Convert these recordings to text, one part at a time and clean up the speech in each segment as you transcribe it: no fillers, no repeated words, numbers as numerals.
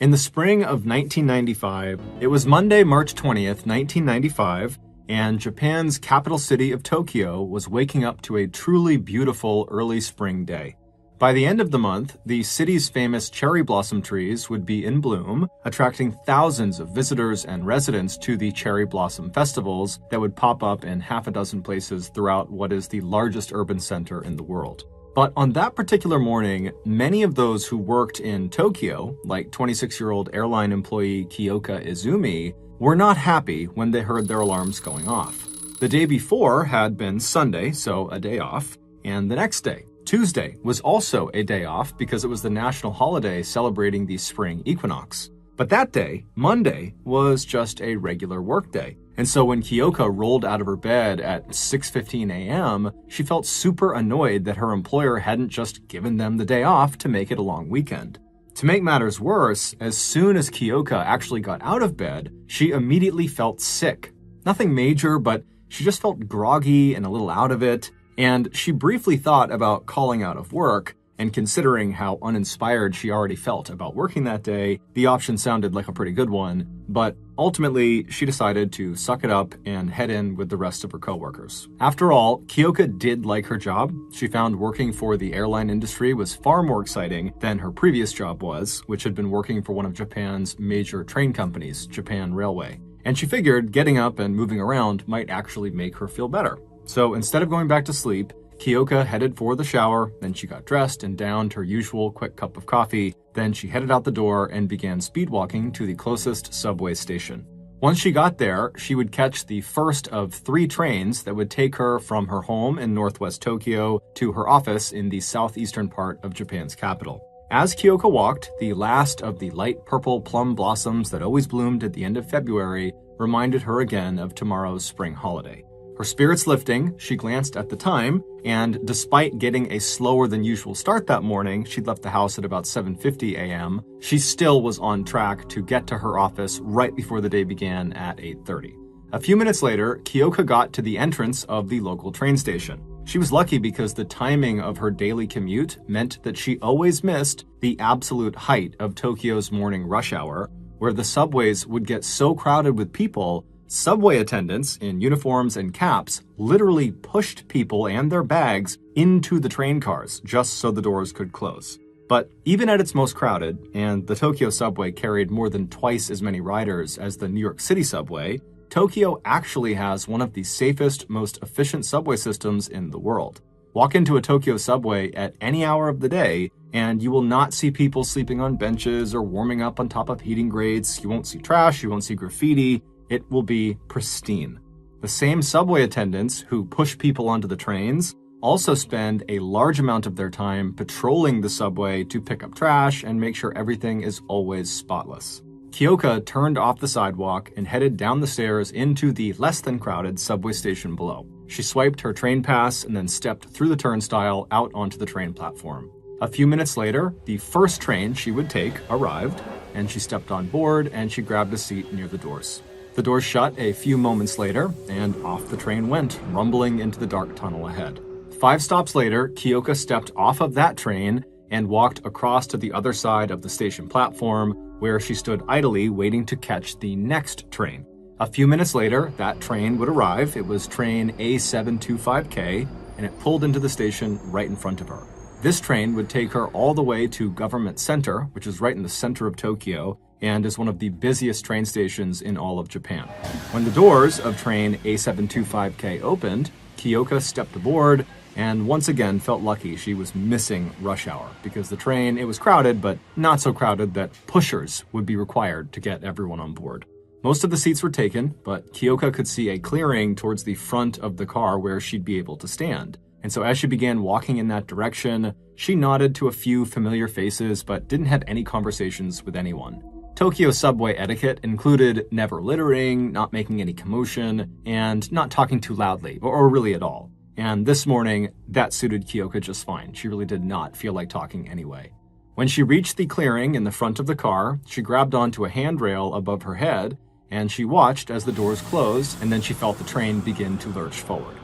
In the spring of 1995, it was Monday, March 20th, 1995, and Japan's capital city of Tokyo was waking up to a truly beautiful early spring day. By the end of the month, the city's famous cherry blossom trees would be in bloom, attracting thousands of visitors and residents to the cherry blossom festivals that would pop up in half a dozen places throughout what is the largest urban center in the world. But on that particular morning, many of those who worked in Tokyo, like 26-year-old airline employee Kyoka Izumi, were not happy when they heard their alarms going off. The day before had been Sunday, so a day off, and the next day, Tuesday, was also a day off because it was the national holiday celebrating the spring equinox. But that day, Monday, was just a regular workday. And so when Kyoka rolled out of her bed at 6:15 a.m., she felt super annoyed that her employer hadn't just given them the day off to make it a long weekend. To make matters worse, as soon as Kyoka actually got out of bed, she immediately felt sick. Nothing major, but she just felt groggy and a little out of it, and she briefly thought about calling out of work. And considering how uninspired she already felt about working that day, the option sounded like a pretty good one. But ultimately, she decided to suck it up and head in with the rest of her coworkers. After all, Kyoka did like her job. She found working for the airline industry was far more exciting than her previous job was, which had been working for one of Japan's major train companies, Japan Railway. And she figured getting up and moving around might actually make her feel better. So instead of going back to sleep, Kyoka headed for the shower, then she got dressed and downed her usual quick cup of coffee. Then she headed out the door and began speed walking to the closest subway station. Once she got there, she would catch the first of 3 trains that would take her from her home in northwest Tokyo to her office in the southeastern part of Japan's capital. As Kyoka walked, the last of the light purple plum blossoms that always bloomed at the end of February reminded her again of tomorrow's spring holiday. Her spirits lifting, she glanced at the time, and despite getting a slower than usual start that morning, she'd left the house at about 7:50 a.m., she still was on track to get to her office right before the day began at 8:30. A few minutes later, Kyoka got to the entrance of the local train station. She was lucky because the timing of her daily commute meant that she always missed the absolute height of Tokyo's morning rush hour, where the subways would get so crowded with people, subway attendants in uniforms and caps literally pushed people and their bags into the train cars just so the doors could close. But even at its most crowded, and the Tokyo subway carried more than twice as many riders as the New York City subway, Tokyo actually has one of the safest, most efficient subway systems in the world. Walk into a Tokyo subway at any hour of the day, and you will not see people sleeping on benches or warming up on top of heating grates. You won't see trash, you won't see graffiti. It will be pristine. The same subway attendants who push people onto the trains also spend a large amount of their time patrolling the subway to pick up trash and make sure everything is always spotless. Kyoka turned off the sidewalk and headed down the stairs into the less than crowded subway station below. She swiped her train pass and then stepped through the turnstile out onto the train platform. A few minutes later, the first train she would take arrived, and she stepped on board and she grabbed a seat near the doors. The doors shut a few moments later, and off the train went, rumbling into the dark tunnel ahead. 5 stops later, Kyoka stepped off of that train and walked across to the other side of the station platform, where she stood idly waiting to catch the next train. A few minutes later, that train would arrive. It was train A725K, and it pulled into the station right in front of her. This train would take her all the way to Government Center, which is right in the center of Tokyo, and is one of the busiest train stations in all of Japan. When the doors of train A725K opened, Kyoka stepped aboard and once again felt lucky she was missing rush hour because the train, it was crowded, but not so crowded that pushers would be required to get everyone on board. Most of the seats were taken, but Kyoka could see a clearing towards the front of the car where she'd be able to stand. And so as she began walking in that direction, she nodded to a few familiar faces but didn't have any conversations with anyone. Tokyo subway etiquette included never littering, not making any commotion, and not talking too loudly, or really at all. And this morning, that suited Kyoka just fine. She really did not feel like talking anyway. When she reached the clearing in the front of the car, she grabbed onto a handrail above her head, and she watched as the doors closed, and then she felt the train begin to lurch forward.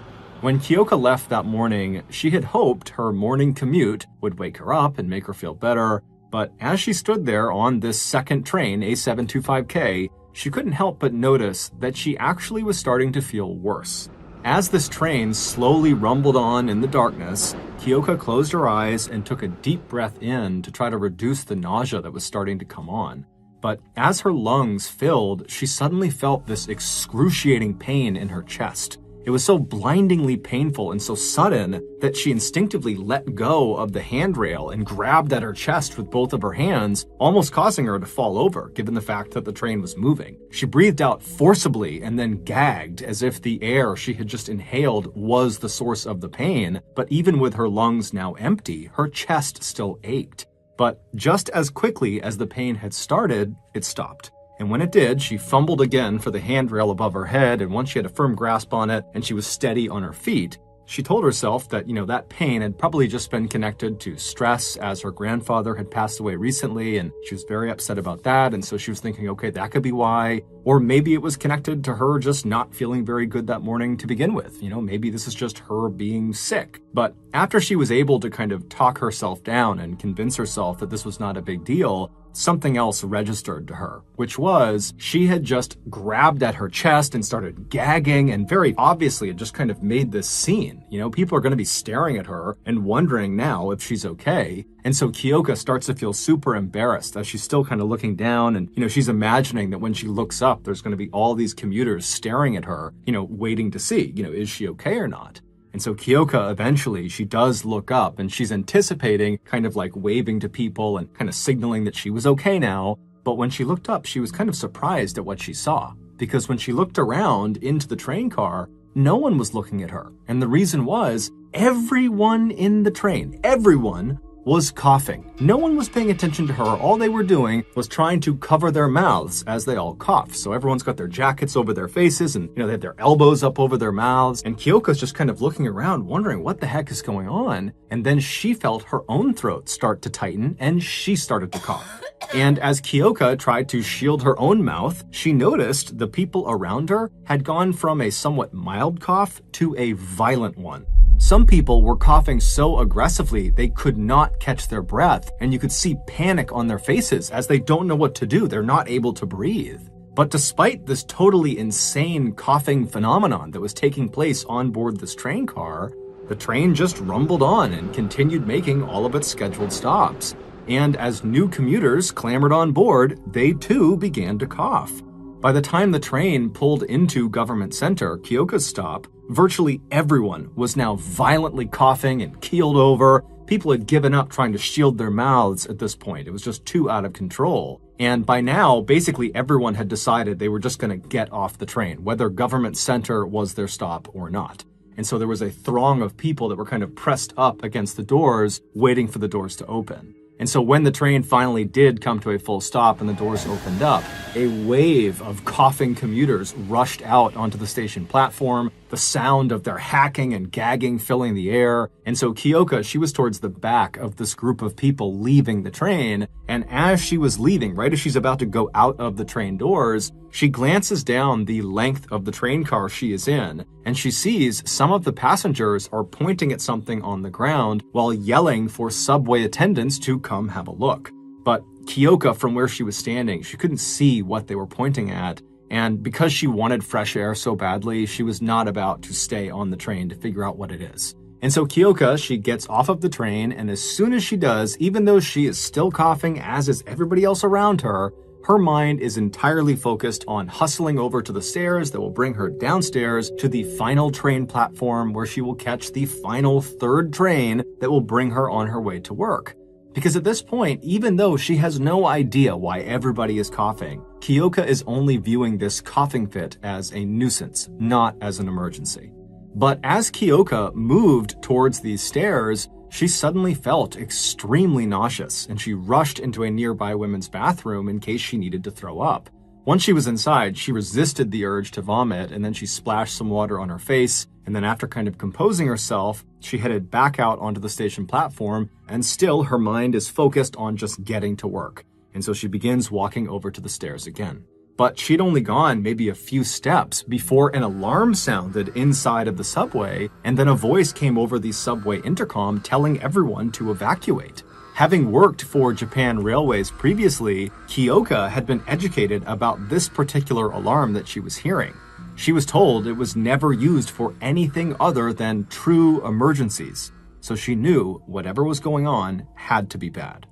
When Kyoka left that morning, she had hoped her morning commute would wake her up and make her feel better, But as she stood there on this second train, A725K, she couldn't help but notice that she actually was starting to feel worse. As this train slowly rumbled on in the darkness, Kyoka closed her eyes and took a deep breath in to try to reduce the nausea that was starting to come on. But as her lungs filled, she suddenly felt this excruciating pain in her chest. It was so blindingly painful and so sudden that she instinctively let go of the handrail and grabbed at her chest with both of her hands, almost causing her to fall over, given the fact that the train was moving. She breathed out forcibly and then gagged as if the air she had just inhaled was the source of the pain, but even with her lungs now empty, her chest still ached. But just as quickly as the pain had started, it stopped. And when it did, she fumbled again for the handrail above her head, and once she had a firm grasp on it and she was steady on her feet, she told herself that, that pain had probably just been connected to stress, as her grandfather had passed away recently, and she was very upset about that, and so she was thinking, okay, that could be why. Or maybe it was connected to her just not feeling very good that morning to begin with. Maybe this is just her being sick. But after she was able to kind of talk herself down and convince herself that this was not a big deal, something else registered to her, which was she had just grabbed at her chest and started gagging, and very obviously it just kind of made this scene. People are going to be staring at her and wondering now if she's okay. And so Kyoka starts to feel super embarrassed as she's still kind of looking down, and she's imagining that when she looks up, there's going to be all these commuters staring at her, waiting to see, is she okay or not? And so Kyoka, eventually, she does look up, and she's anticipating kind of like waving to people and kind of signaling that she was okay now. But when she looked up, she was kind of surprised at what she saw, because when she looked around into the train car, no one was looking at her. And the reason was everyone in the train, everyone was coughing. No one was paying attention to her. All they were doing was trying to cover their mouths as they all coughed. So everyone's got their jackets over their faces, and they have their elbows up over their mouths. And Kyoka's just kind of looking around, wondering what the heck is going on. And then she felt her own throat start to tighten, and she started to cough. And as Kyoka tried to shield her own mouth, she noticed the people around her had gone from a somewhat mild cough to a violent one. Some people were coughing so aggressively they could not catch their breath, and you could see panic on their faces as they don't know what to do. They're not able to breathe. But despite this totally insane coughing phenomenon that was taking place on board this train car, the train just rumbled on and continued making all of its scheduled stops. And as new commuters clambered on board, they too began to cough. By the time the train pulled into Government Center, Kyoka's stop, virtually everyone was now violently coughing and keeled over. People had given up trying to shield their mouths at this point. It was just too out of control. And by now, basically everyone had decided they were just going to get off the train, whether Government Center was their stop or not. And so there was a throng of people that were kind of pressed up against the doors, waiting for the doors to open. And so when the train finally did come to a full stop and the doors opened up, a wave of coughing commuters rushed out onto the station platform, the sound of their hacking and gagging filling the air. And so Kyoka, she was towards the back of this group of people leaving the train. And as she was leaving, right as she's about to go out of the train doors, she glances down the length of the train car she is in, and she sees some of the passengers are pointing at something on the ground while yelling for subway attendants to come have a look. But Kyoka, from where she was standing, she couldn't see what they were pointing at, and because she wanted fresh air so badly, she was not about to stay on the train to figure out what it is. And so Kyoka, she gets off of the train, and as soon as she does, even though she is still coughing, as is everybody else around her, her mind is entirely focused on hustling over to the stairs that will bring her downstairs to the final train platform, where she will catch the final third train that will bring her on her way to work. Because at this point, even though she has no idea why everybody is coughing, Kyoka is only viewing this coughing fit as a nuisance, not as an emergency. But as Kyoka moved towards these stairs, she suddenly felt extremely nauseous, and she rushed into a nearby women's bathroom in case she needed to throw up. Once she was inside, she resisted the urge to vomit, and then she splashed some water on her face, and then after kind of composing herself, she headed back out onto the station platform, and still her mind is focused on just getting to work. And so she begins walking over to the stairs again. But she'd only gone maybe a few steps before an alarm sounded inside of the subway, and then a voice came over the subway intercom telling everyone to evacuate. Having worked for Japan Railways previously, Kyoka had been educated about this particular alarm that she was hearing. She was told it was never used for anything other than true emergencies, so she knew whatever was going on had to be bad.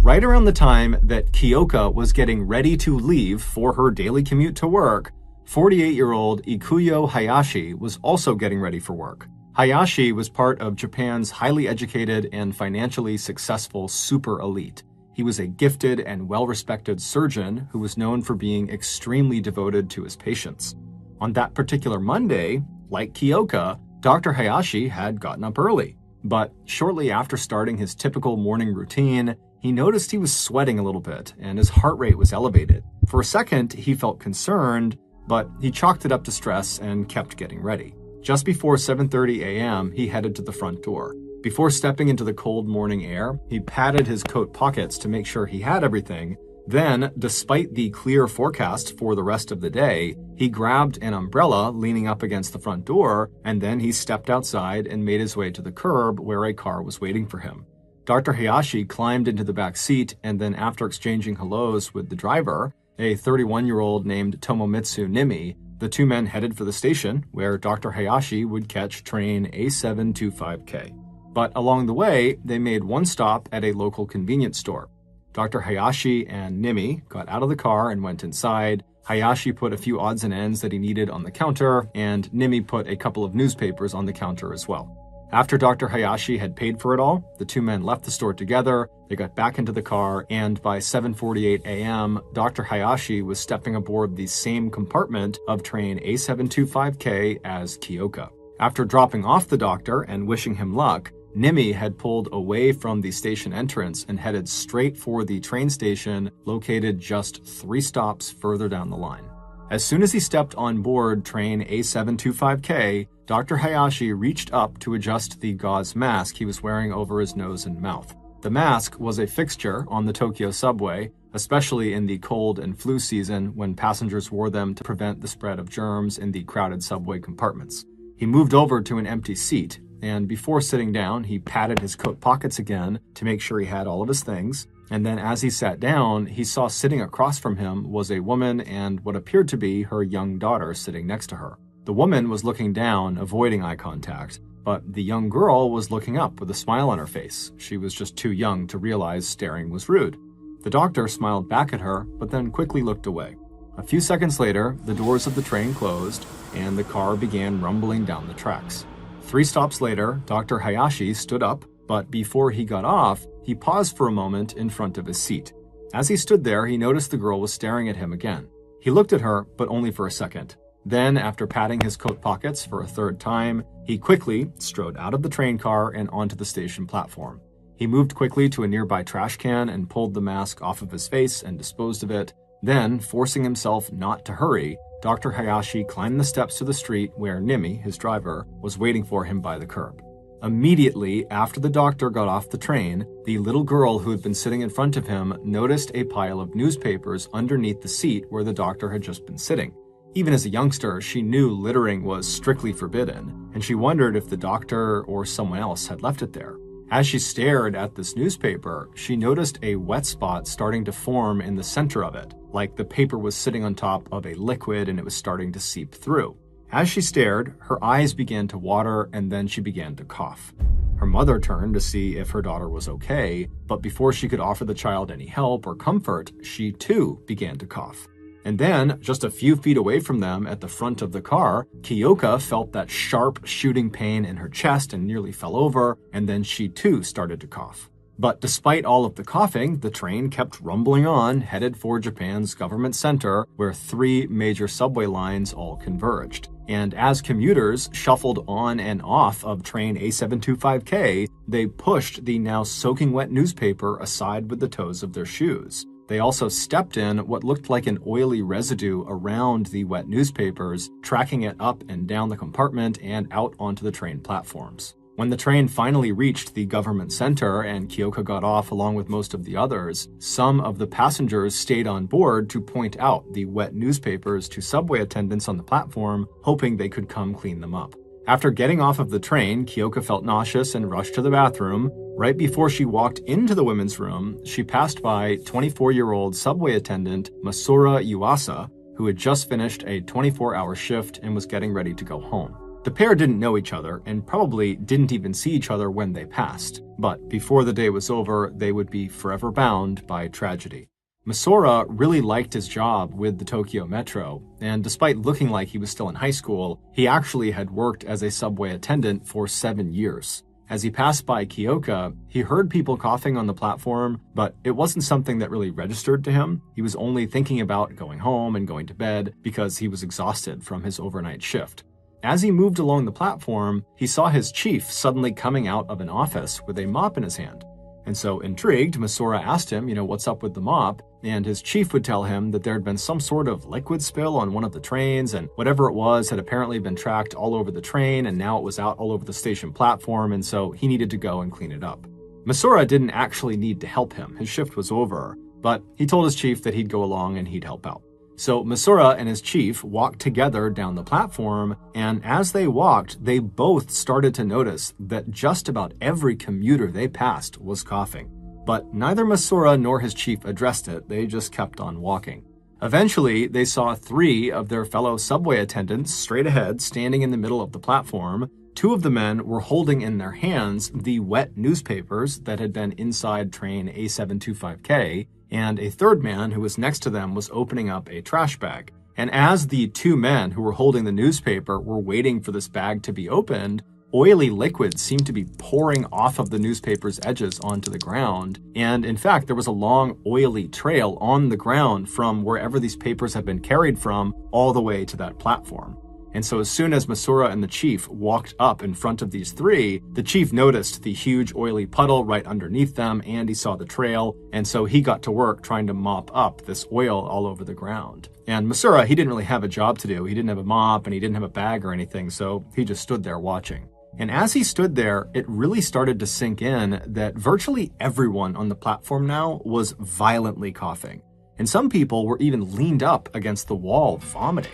Right around the time that Kyoka was getting ready to leave for her daily commute to work, 48-year-old Ikuyo Hayashi was also getting ready for work. Hayashi was part of Japan's highly educated and financially successful super elite. He was a gifted and well-respected surgeon who was known for being extremely devoted to his patients. On that particular Monday, like Kyoka, Dr. Hayashi had gotten up early. But shortly after starting his typical morning routine, he noticed he was sweating a little bit and his heart rate was elevated. For a second, he felt concerned, but he chalked it up to stress and kept getting ready. Just before 7:30 a.m., he headed to the front door. Before stepping into the cold morning air, he patted his coat pockets to make sure he had everything. Then, despite the clear forecast for the rest of the day, he grabbed an umbrella leaning up against the front door, and then he stepped outside and made his way to the curb where a car was waiting for him. Dr. Hayashi climbed into the back seat, and then after exchanging hellos with the driver, a 31-year-old named Tomomitsu Nimi, the two men headed for the station, where Dr. Hayashi would catch train A725K. But along the way, they made one stop at a local convenience store. Dr. Hayashi and Nimi got out of the car and went inside. Hayashi put a few odds and ends that he needed on the counter, and Nimi put a couple of newspapers on the counter as well. After Dr. Hayashi had paid for it all, the two men left the store together, they got back into the car, and by 7:48 a.m., Dr. Hayashi was stepping aboard the same compartment of train A725K as Kyoka. After dropping off the doctor and wishing him luck, Nimi had pulled away from the station entrance and headed straight for the train station located just 3 stops further down the line. As soon as he stepped on board train A725K, Dr. Hayashi reached up to adjust the gauze mask he was wearing over his nose and mouth. The mask was a fixture on the Tokyo subway, especially in the cold and flu season when passengers wore them to prevent the spread of germs in the crowded subway compartments. He moved over to an empty seat, and before sitting down, he patted his coat pockets again to make sure he had all of his things. And then as he sat down, he saw sitting across from him was a woman and what appeared to be her young daughter sitting next to her. The woman was looking down, avoiding eye contact, but the young girl was looking up with a smile on her face. She was just too young to realize staring was rude. The doctor smiled back at her, but then quickly looked away. A few seconds later, the doors of the train closed, and the car began rumbling down the tracks. 3 stops later, Dr. Hayashi stood up, but before he got off, he paused for a moment in front of his seat. As he stood there, he noticed the girl was staring at him again. He looked at her, but only for a second. Then, after patting his coat pockets for a 3rd time, he quickly strode out of the train car and onto the station platform. He moved quickly to a nearby trash can and pulled the mask off of his face and disposed of it. Then, forcing himself not to hurry, Dr. Hayashi climbed the steps to the street where Nimi, his driver, was waiting for him by the curb. Immediately after the doctor got off the train, the little girl who had been sitting in front of him noticed a pile of newspapers underneath the seat where the doctor had just been sitting. Even as a youngster, she knew littering was strictly forbidden, and she wondered if the doctor or someone else had left it there. As she stared at this newspaper, she noticed a wet spot starting to form in the center of it, like the paper was sitting on top of a liquid and it was starting to seep through. As she stared, her eyes began to water and then she began to cough. Her mother turned to see if her daughter was okay, but before she could offer the child any help or comfort, she too began to cough. And then, just a few feet away from them at the front of the car, Kyoka felt that sharp shooting pain in her chest and nearly fell over, and then she too started to cough. But despite all of the coughing, the train kept rumbling on, headed for Japan's government center, where 3 major subway lines all converged. And as commuters shuffled on and off of train A725K, they pushed the now soaking wet newspaper aside with the toes of their shoes. They also stepped in what looked like an oily residue around the wet newspapers, tracking it up and down the compartment and out onto the train platforms. When the train finally reached the government center and Kyoka got off along with most of the others, some of the passengers stayed on board to point out the wet newspapers to subway attendants on the platform, hoping they could come clean them up. After getting off of the train, Kyoka felt nauseous and rushed to the bathroom. Right before she walked into the women's room, she passed by 24-year-old subway attendant Masura Yuasa, who had just finished a 24-hour shift and was getting ready to go home. The pair didn't know each other and probably didn't even see each other when they passed, but before the day was over, they would be forever bound by tragedy. Masura really liked his job with the Tokyo Metro, and despite looking like he was still in high school, he actually had worked as a subway attendant for 7 years. As he passed by Kyoka, he heard people coughing on the platform, but it wasn't something that really registered to him. He was only thinking about going home and going to bed because he was exhausted from his overnight shift. As he moved along the platform, he saw his chief suddenly coming out of an office with a mop in his hand. And so, intrigued, Masura asked him, what's up with the mop? And his chief would tell him that there had been some sort of liquid spill on one of the trains, and whatever it was had apparently been tracked all over the train, and now it was out all over the station platform, and so he needed to go and clean it up. Masura didn't actually need to help him. His shift was over, but he told his chief that he'd go along and he'd help out. So Masura and his chief walked together down the platform, and as they walked, they both started to notice that just about every commuter they passed was coughing. But neither Masura nor his chief addressed it, they just kept on walking. Eventually, they saw 3 of their fellow subway attendants straight ahead, standing in the middle of the platform. 2 of the men were holding in their hands the wet newspapers that had been inside train A725K, and a 3rd man who was next to them was opening up a trash bag. And as the 2 men who were holding the newspaper were waiting for this bag to be opened, oily liquid seemed to be pouring off of the newspaper's edges onto the ground. And in fact, there was a long, oily trail on the ground from wherever these papers had been carried from all the way to that platform. And so as soon as Masura and the chief walked up in front of these 3, the chief noticed the huge oily puddle right underneath them, and he saw the trail, and so he got to work trying to mop up this oil all over the ground. And Masura, he didn't really have a job to do. He didn't have a mop, and he didn't have a bag or anything, so he just stood there watching. And as he stood there, it really started to sink in that virtually everyone on the platform now was violently coughing. And some people were even leaned up against the wall vomiting.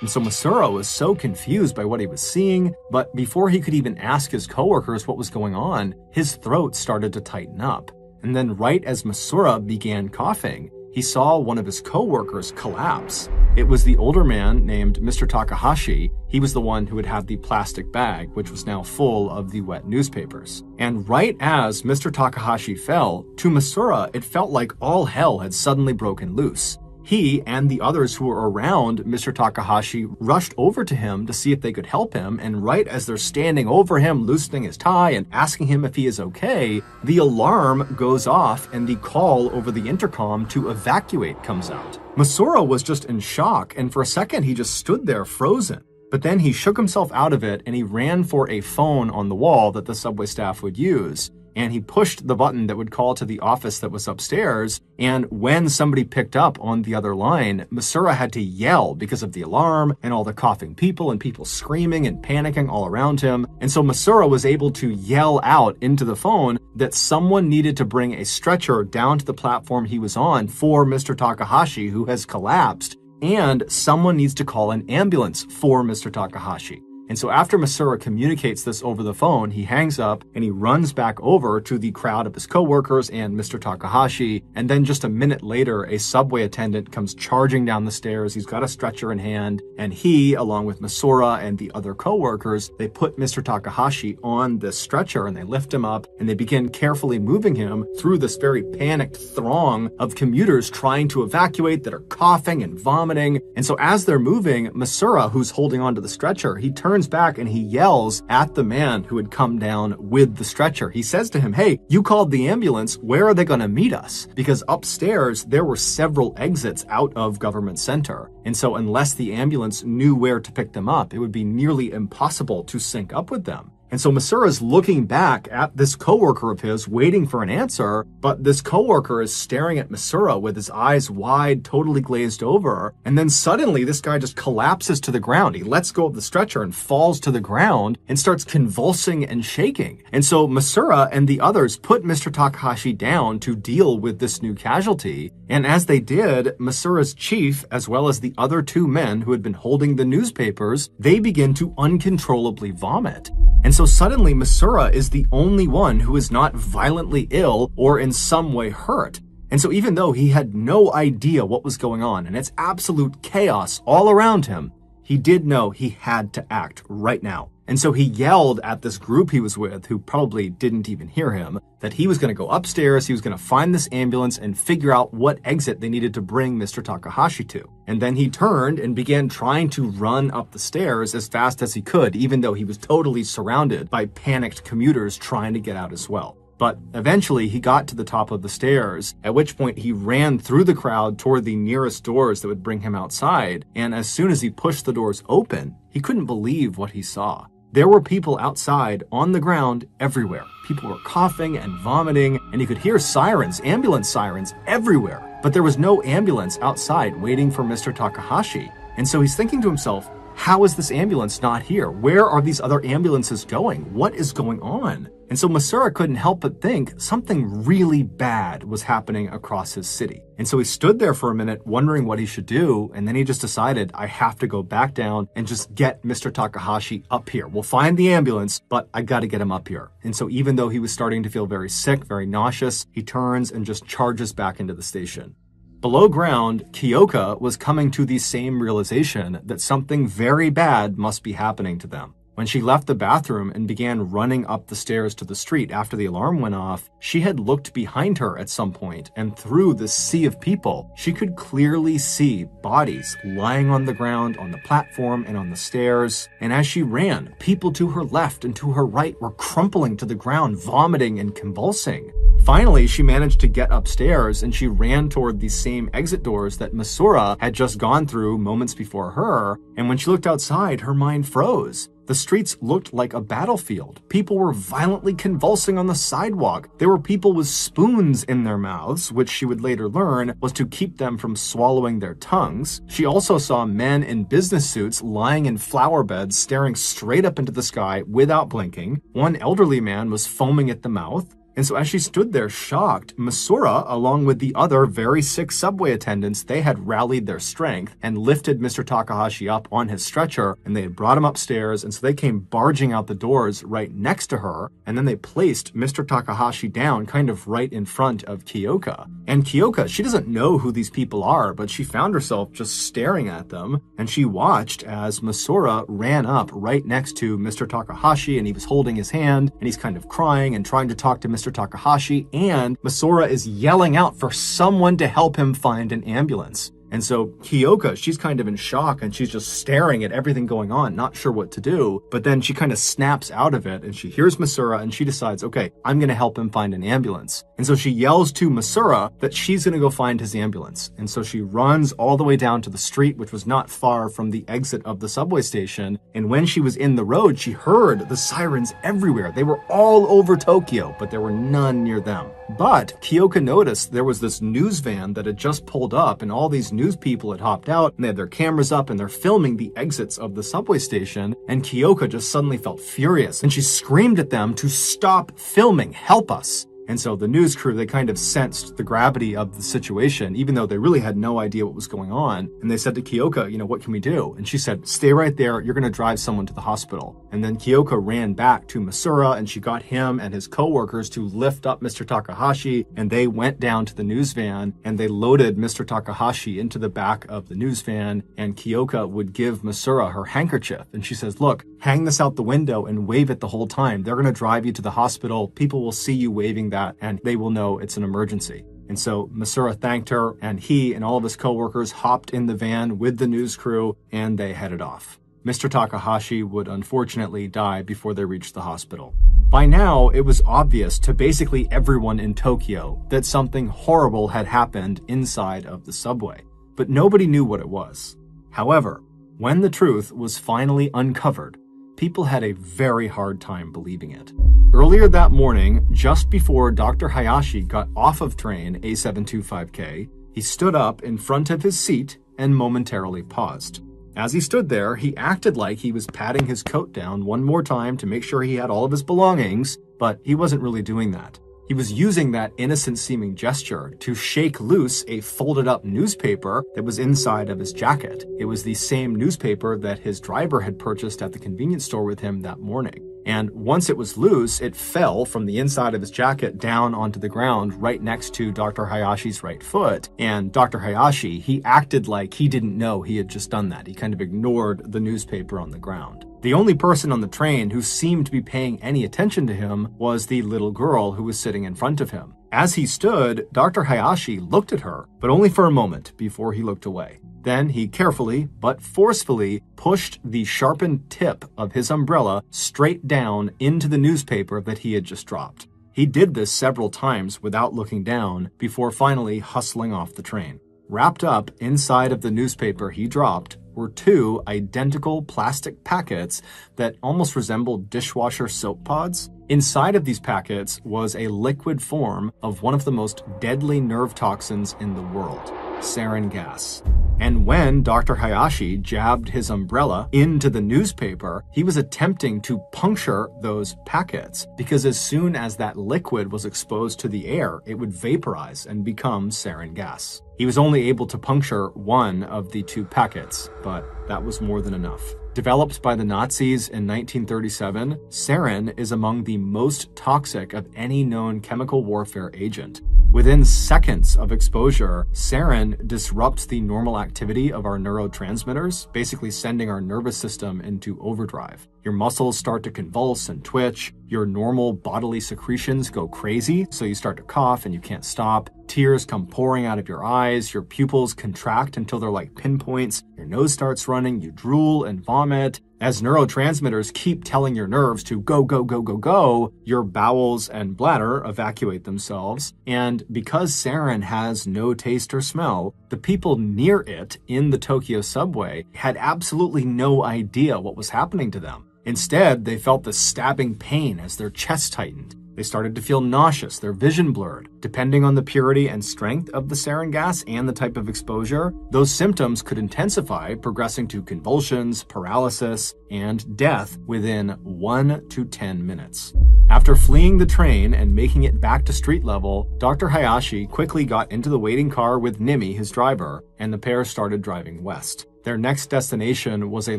And so Masura was so confused by what he was seeing, but before he could even ask his coworkers what was going on, his throat started to tighten up. And then right as Masura began coughing, he saw one of his coworkers collapse. It was the older man named Mr. Takahashi. He was the one who had had the plastic bag, which was now full of the wet newspapers. And right as Mr. Takahashi fell, to Masura, it felt like all hell had suddenly broken loose. He and the others who were around Mr. Takahashi rushed over to him to see if they could help him, and right as they're standing over him, loosening his tie and asking him if he is okay, the alarm goes off and the call over the intercom to evacuate comes out. Masura was just in shock, and for a second he just stood there frozen. But then he shook himself out of it and he ran for a phone on the wall that the subway staff would use. And he pushed the button that would call to the office that was upstairs. And when somebody picked up on the other line, Masura had to yell because of the alarm and all the coughing people and people screaming and panicking all around him. And so Masura was able to yell out into the phone that someone needed to bring a stretcher down to the platform he was on for Mr. Takahashi, who has collapsed, and someone needs to call an ambulance for Mr. Takahashi. And so after Masura communicates this over the phone, he hangs up and he runs back over to the crowd of his coworkers and Mr. Takahashi. And then just a minute later, a subway attendant comes charging down the stairs. He's got a stretcher in hand, and he, along with Masura and the other coworkers, they put Mr. Takahashi on this stretcher and they lift him up and they begin carefully moving him through this very panicked throng of commuters trying to evacuate that are coughing and vomiting. And so as they're moving, Masura, who's holding onto the stretcher, he turns back and he yells at the man who had come down with the stretcher. He says to him, "Hey, you called the ambulance. Where are they going to meet us?" Because upstairs, there were several exits out of Government Center. And so unless the ambulance knew where to pick them up, it would be nearly impossible to sync up with them. And so Masura's looking back at this coworker of his, waiting for an answer, but this coworker is staring at Masura with his eyes wide, totally glazed over. And then suddenly this guy just collapses to the ground. He lets go of the stretcher and falls to the ground and starts convulsing and shaking. And so Masura and the others put Mr. Takahashi down to deal with this new casualty. And as they did, Masura's chief, as well as the other 2 men who had been holding the newspapers, they begin to uncontrollably vomit. And so suddenly Misura is the only one who is not violently ill or in some way hurt. And so even though he had no idea what was going on and it's absolute chaos all around him, he did know he had to act right now. And so he yelled at this group he was with, who probably didn't even hear him, that he was going to go upstairs, he was going to find this ambulance and figure out what exit they needed to bring Mr. Takahashi to. And then he turned and began trying to run up the stairs as fast as he could, even though he was totally surrounded by panicked commuters trying to get out as well. But eventually he got to the top of the stairs, at which point he ran through the crowd toward the nearest doors that would bring him outside. And as soon as he pushed the doors open, he couldn't believe what he saw. There were people outside on the ground everywhere. People were coughing and vomiting, and you could hear sirens, ambulance sirens everywhere. But there was no ambulance outside waiting for Mr. Takahashi. And so he's thinking to himself, how is this ambulance not here? Where are these other ambulances going? What is going on? And so Misura couldn't help but think something really bad was happening across his city. And so he stood there for a minute wondering what he should do, and then he just decided, I have to go back down and just get Mr. Takahashi up here. We'll find the ambulance, but I gotta get him up here. And so even though he was starting to feel very sick, very nauseous, he turns and just charges back into the station. Below ground, Kyoka was coming to the same realization that something very bad must be happening to them. When she left the bathroom and began running up the stairs to the street after the alarm went off, she had looked behind her at some point, and through the sea of people, she could clearly see bodies lying on the ground, on the platform, and on the stairs. And as she ran, people to her left and to her right were crumpling to the ground, vomiting and convulsing. Finally, she managed to get upstairs and she ran toward the same exit doors that Misura had just gone through moments before her. And when she looked outside, her mind froze. The streets looked like a battlefield. People were violently convulsing on the sidewalk. There were people with spoons in their mouths, which she would later learn was to keep them from swallowing their tongues. She also saw men in business suits lying in flower beds, staring straight up into the sky without blinking. One elderly man was foaming at the mouth. And so as she stood there shocked, Misura, along with the other very sick subway attendants, they had rallied their strength and lifted Mr. Takahashi up on his stretcher, and they had brought him upstairs, and so they came barging out the doors right next to her, and then they placed Mr. Takahashi down kind of right in front of Kyoka. And Kyoka, she doesn't know who these people are, but she found herself just staring at them, and she watched as Misura ran up right next to Mr. Takahashi, and he was holding his hand, and he's kind of crying and trying to talk to Mr. Takahashi, and Misura is yelling out for someone to help him find an ambulance. And so Kyoka, she's kind of in shock and she's just staring at everything going on, not sure what to do. But then she kind of snaps out of it and she hears Misura and she decides, okay, I'm going to help him find an ambulance. And so she yells to Misura that she's going to go find his ambulance. And so she runs all the way down to the street, which was not far from the exit of the subway station. And when she was in the road, she heard the sirens everywhere. They were all over Tokyo, but there were none near them. But Kyoka noticed there was this news van that had just pulled up and all these news people had hopped out and they had their cameras up and they're filming the exits of the subway station. And Kyoka just suddenly felt furious and she screamed at them to stop filming, help us. And so the news crew, they kind of sensed the gravity of the situation, even though they really had no idea what was going on. And they said to Kyoka, what can we do? And she said, stay right there. You're going to drive someone to the hospital. And then Kyoka ran back to Misura and she got him and his coworkers to lift up Mr. Takahashi. And they went down to the news van and they loaded Mr. Takahashi into the back of the news van. And Kyoka would give Misura her handkerchief. And she says, look, hang this out the window and wave it the whole time. They're going to drive you to the hospital. People will see you waving that and they will know it's an emergency. And so Misura thanked her and he and all of his coworkers hopped in the van with the news crew and they headed off. Mr. Takahashi would unfortunately die before they reached the hospital. By now, it was obvious to basically everyone in Tokyo that something horrible had happened inside of the subway, but nobody knew what it was. However, when the truth was finally uncovered, people had a very hard time believing it. Earlier that morning, just before Dr. Hayashi got off of train A725K, he stood up in front of his seat and momentarily paused. As he stood there, he acted like he was patting his coat down one more time to make sure he had all of his belongings, but he wasn't really doing that. He was using that innocent-seeming gesture to shake loose a folded-up newspaper that was inside of his jacket. It was the same newspaper that his driver had purchased at the convenience store with him that morning. And once it was loose, it fell from the inside of his jacket down onto the ground right next to Dr. Hayashi's right foot. And Dr. Hayashi, he acted like he didn't know he had just done that. He kind of ignored the newspaper on the ground. The only person on the train who seemed to be paying any attention to him was the little girl who was sitting in front of him. As he stood, Dr. Hayashi looked at her, but only for a moment before he looked away. Then he carefully, but forcefully, pushed the sharpened tip of his umbrella straight down into the newspaper that he had just dropped. He did this several times without looking down before finally hustling off the train. Wrapped up inside of the newspaper he dropped were 2 identical plastic packets that almost resembled dishwasher soap pods. Inside of these packets was a liquid form of one of the most deadly nerve toxins in the world, sarin gas. And when Dr. Hayashi jabbed his umbrella into the newspaper, he was attempting to puncture those packets because as soon as that liquid was exposed to the air, it would vaporize and become sarin gas. He was only able to puncture one of the 2 packets, but that was more than enough. Developed by the Nazis in 1937, sarin is among the most toxic of any known chemical warfare agent. Within seconds of exposure, sarin disrupts the normal activity of our neurotransmitters, basically sending our nervous system into overdrive. Your muscles start to convulse and twitch. Your normal bodily secretions go crazy, so you start to cough and you can't stop. Tears come pouring out of your eyes. Your pupils contract until they're like pinpoints. Your nose starts running. You drool and vomit. As neurotransmitters keep telling your nerves to go, go, go, go, go, your bowels and bladder evacuate themselves. And because sarin has no taste or smell, the people near it in the Tokyo subway had absolutely no idea what was happening to them. Instead, they felt the stabbing pain as their chest tightened. They started to feel nauseous, their vision blurred. Depending on the purity and strength of the sarin gas and the type of exposure, those symptoms could intensify, progressing to convulsions, paralysis, and death within 1 to 10 minutes. After fleeing the train and making it back to street level, Dr. Hayashi quickly got into the waiting car with Nimi, his driver, and the pair started driving west. Their next destination was a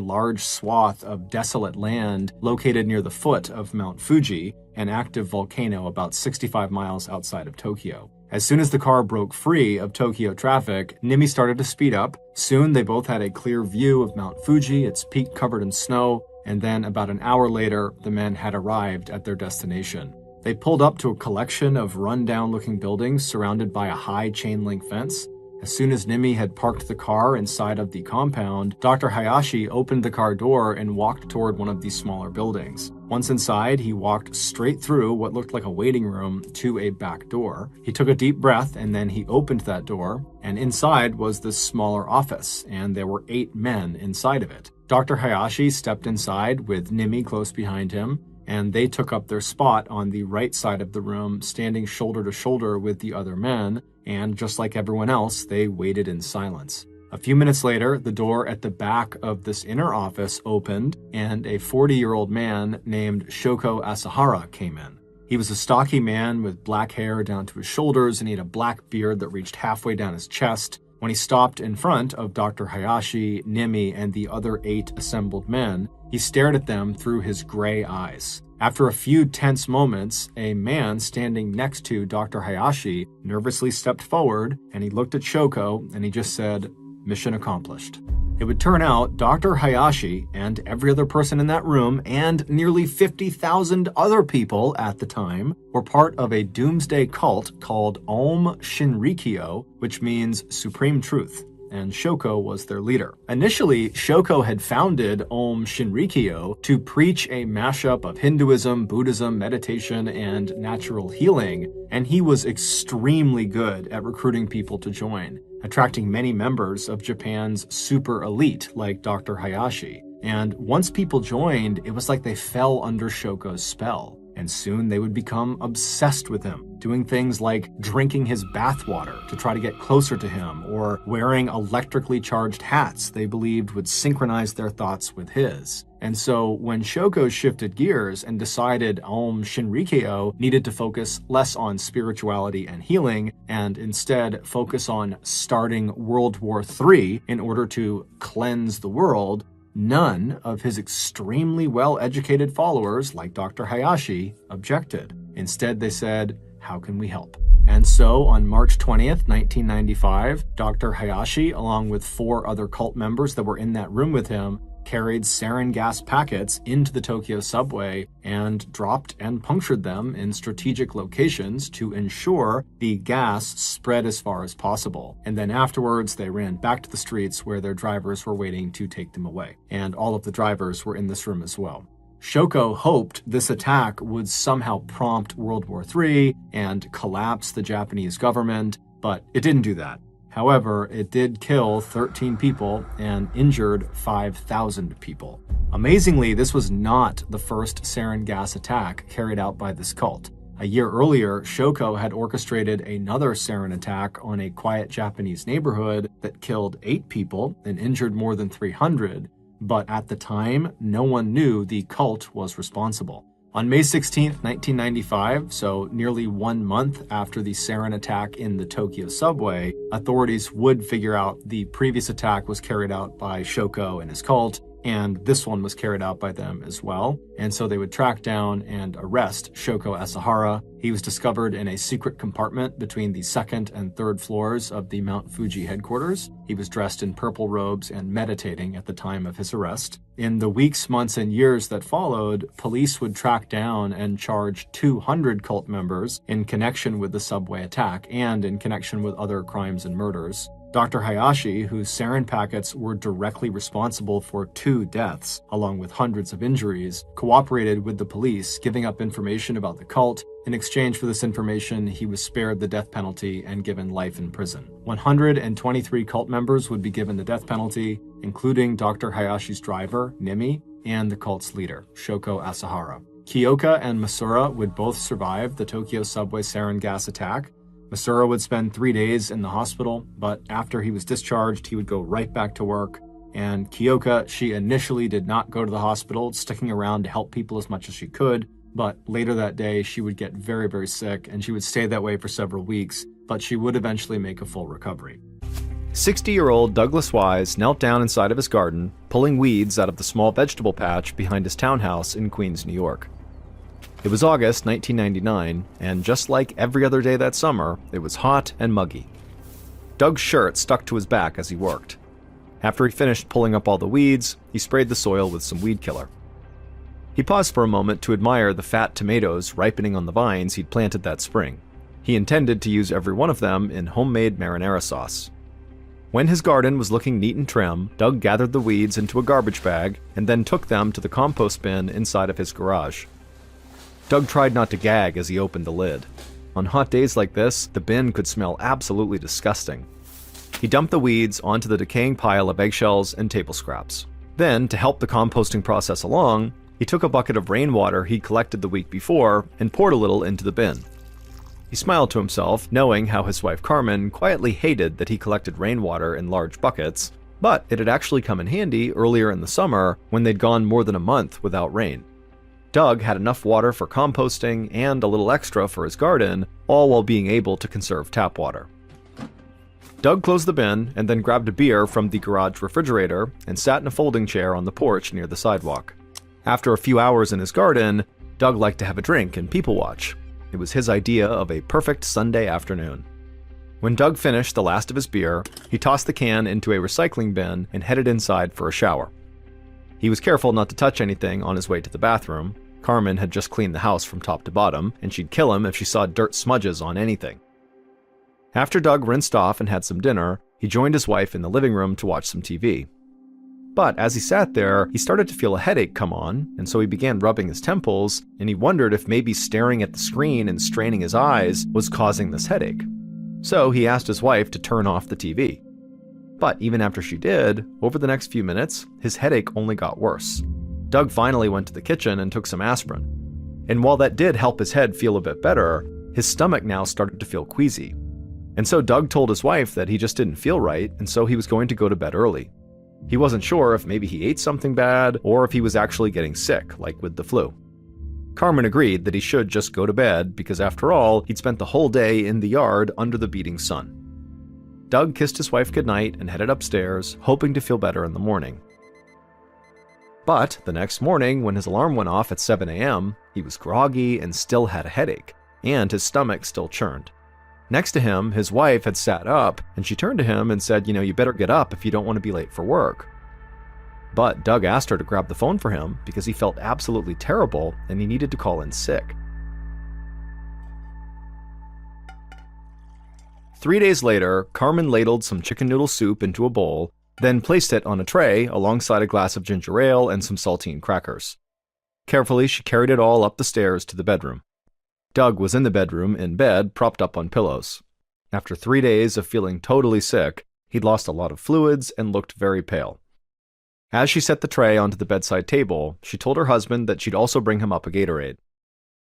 large swath of desolate land located near the foot of Mount Fuji, an active volcano about 65 miles outside of Tokyo. As soon as the car broke free of Tokyo traffic, Nimi started to speed up. Soon they both had a clear view of Mount Fuji, its peak covered in snow, and then about an hour later, the men had arrived at their destination. They pulled up to a collection of run-down-looking buildings surrounded by a high chain-link fence. As soon as Nimi had parked the car inside of the compound, Dr. Hayashi opened the car door and walked toward one of these smaller buildings. Once inside, he walked straight through what looked like a waiting room to a back door. He took a deep breath and then he opened that door, and inside was this smaller office, and there were 8 men inside of it. Dr. Hayashi stepped inside with Nimi close behind him, and they took up their spot on the right side of the room, standing shoulder to shoulder with the other men, and just like everyone else, they waited in silence. A few minutes later, the door at the back of this inner office opened, and a 40-year-old man named Shoko Asahara came in. He was a stocky man with black hair down to his shoulders, and he had a black beard that reached halfway down his chest. When he stopped in front of Dr. Hayashi, Nimi, and the other 8 assembled men, he stared at them through his gray eyes. After a few tense moments, a man standing next to Dr. Hayashi nervously stepped forward, and he looked at Shoko, and he just said, "Mission accomplished." It would turn out Dr. Hayashi and every other person in that room and nearly 50,000 other people at the time were part of a doomsday cult called Om Shinrikyo, which means Supreme Truth, and Shoko was their leader. Initially, Shoko had founded Om Shinrikyo to preach a mashup of Hinduism, Buddhism, meditation, and natural healing, and he was extremely good at recruiting people to join, attracting many members of Japan's super elite like Dr. Hayashi. And once people joined, it was like they fell under Shoko's spell. And soon they would become obsessed with him, doing things like drinking his bathwater to try to get closer to him, or wearing electrically charged hats they believed would synchronize their thoughts with his. And so when Shoko shifted gears and decided Om Shinrikyo needed to focus less on spirituality and healing, and instead focus on starting World War III in order to cleanse the world, None of his extremely well-educated followers, like Dr. Hayashi, objected. Instead, they said, "How can we help?" And so, on March 20th, 1995, Dr. Hayashi, along with 4 other cult members that were in that room with him, carried sarin gas packets into the Tokyo subway and dropped and punctured them in strategic locations to ensure the gas spread as far as possible. And then afterwards, they ran back to the streets where their drivers were waiting to take them away. And all of the drivers were in this room as well. Shoko hoped this attack would somehow prompt World War III and collapse the Japanese government, but it didn't do that. However, it did kill 13 people and injured 5,000 people. Amazingly, this was not the first sarin gas attack carried out by this cult. A year earlier, Shoko had orchestrated another sarin attack on a quiet Japanese neighborhood that killed 8 people and injured more than 300, but at the time, no one knew the cult was responsible. On May 16, 1995, so nearly 1 month after the sarin attack in the Tokyo subway, authorities would figure out the previous attack was carried out by Shoko and his cult, and this one was carried out by them as well. And so they would track down and arrest Shoko Asahara. He was discovered in a secret compartment between the 2nd and 3rd floors of the Mount Fuji headquarters. He was dressed in purple robes and meditating at the time of his arrest. In the weeks, months, and years that followed, police would track down and charge 200 cult members in connection with the subway attack and in connection with other crimes and murders. Dr. Hayashi, whose sarin packets were directly responsible for 2 deaths, along with hundreds of injuries, cooperated with the police, giving up information about the cult. In exchange for this information, he was spared the death penalty and given life in prison. 123 cult members would be given the death penalty, including Dr. Hayashi's driver, Nimi, and the cult's leader, Shoko Asahara. Kyoka and Masura would both survive the Tokyo subway sarin gas attack. Masura would spend 3 days in the hospital, but after he was discharged, he would go right back to work. And Kyoka, she initially did not go to the hospital, sticking around to help people as much as she could. But later that day, she would get very, very sick, and she would stay that way for several weeks, but she would eventually make a full recovery. 60-year-old Douglas Wise knelt down inside of his garden, pulling weeds out of the small vegetable patch behind his townhouse in Queens, New York. It was August 1999, and just like every other day that summer, it was hot and muggy. Doug's shirt stuck to his back as he worked. After he finished pulling up all the weeds, he sprayed the soil with some weed killer. He paused for a moment to admire the fat tomatoes ripening on the vines he'd planted that spring. He intended to use every one of them in homemade marinara sauce. When his garden was looking neat and trim, Doug gathered the weeds into a garbage bag and then took them to the compost bin inside of his garage. Doug tried not to gag as he opened the lid. On hot days like this, the bin could smell absolutely disgusting. He dumped the weeds onto the decaying pile of eggshells and table scraps. Then, to help the composting process along, he took a bucket of rainwater he'd collected the week before and poured a little into the bin. He smiled to himself, knowing how his wife Carmen quietly hated that he collected rainwater in large buckets, but it had actually come in handy earlier in the summer when they'd gone more than a month without rain. Doug had enough water for composting and a little extra for his garden, all while being able to conserve tap water. Doug closed the bin and then grabbed a beer from the garage refrigerator and sat in a folding chair on the porch near the sidewalk. After a few hours in his garden, Doug liked to have a drink and people watch. It was his idea of a perfect Sunday afternoon. When Doug finished the last of his beer, he tossed the can into a recycling bin and headed inside for a shower. He was careful not to touch anything on his way to the bathroom. Carmen had just cleaned the house from top to bottom, and she'd kill him if she saw dirt smudges on anything. After Doug rinsed off and had some dinner, he joined his wife in the living room to watch some TV. But as he sat there, he started to feel a headache come on, and so he began rubbing his temples, and he wondered if maybe staring at the screen and straining his eyes was causing this headache. So he asked his wife to turn off the TV. But even after she did, over the next few minutes, his headache only got worse. Doug finally went to the kitchen and took some aspirin. And while that did help his head feel a bit better, his stomach now started to feel queasy. And so Doug told his wife that he just didn't feel right, and so he was going to go to bed early. He wasn't sure if maybe he ate something bad or if he was actually getting sick, like with the flu. Carmen agreed that he should just go to bed because after all, he'd spent the whole day in the yard under the beating sun. Doug kissed his wife goodnight and headed upstairs, hoping to feel better in the morning. But the next morning, when his alarm went off at 7 a.m., he was groggy and still had a headache, and his stomach still churned. Next to him, his wife had sat up, and she turned to him and said, you better get up if you don't want to be late for work. But Doug asked her to grab the phone for him because he felt absolutely terrible and he needed to call in sick. 3 days later, Carmen ladled some chicken noodle soup into a bowl, then placed it on a tray alongside a glass of ginger ale and some saltine crackers. Carefully, she carried it all up the stairs to the bedroom. Doug was in the bedroom, in bed, propped up on pillows. After 3 days of feeling totally sick, he'd lost a lot of fluids and looked very pale. As she set the tray onto the bedside table, she told her husband that she'd also bring him up a Gatorade.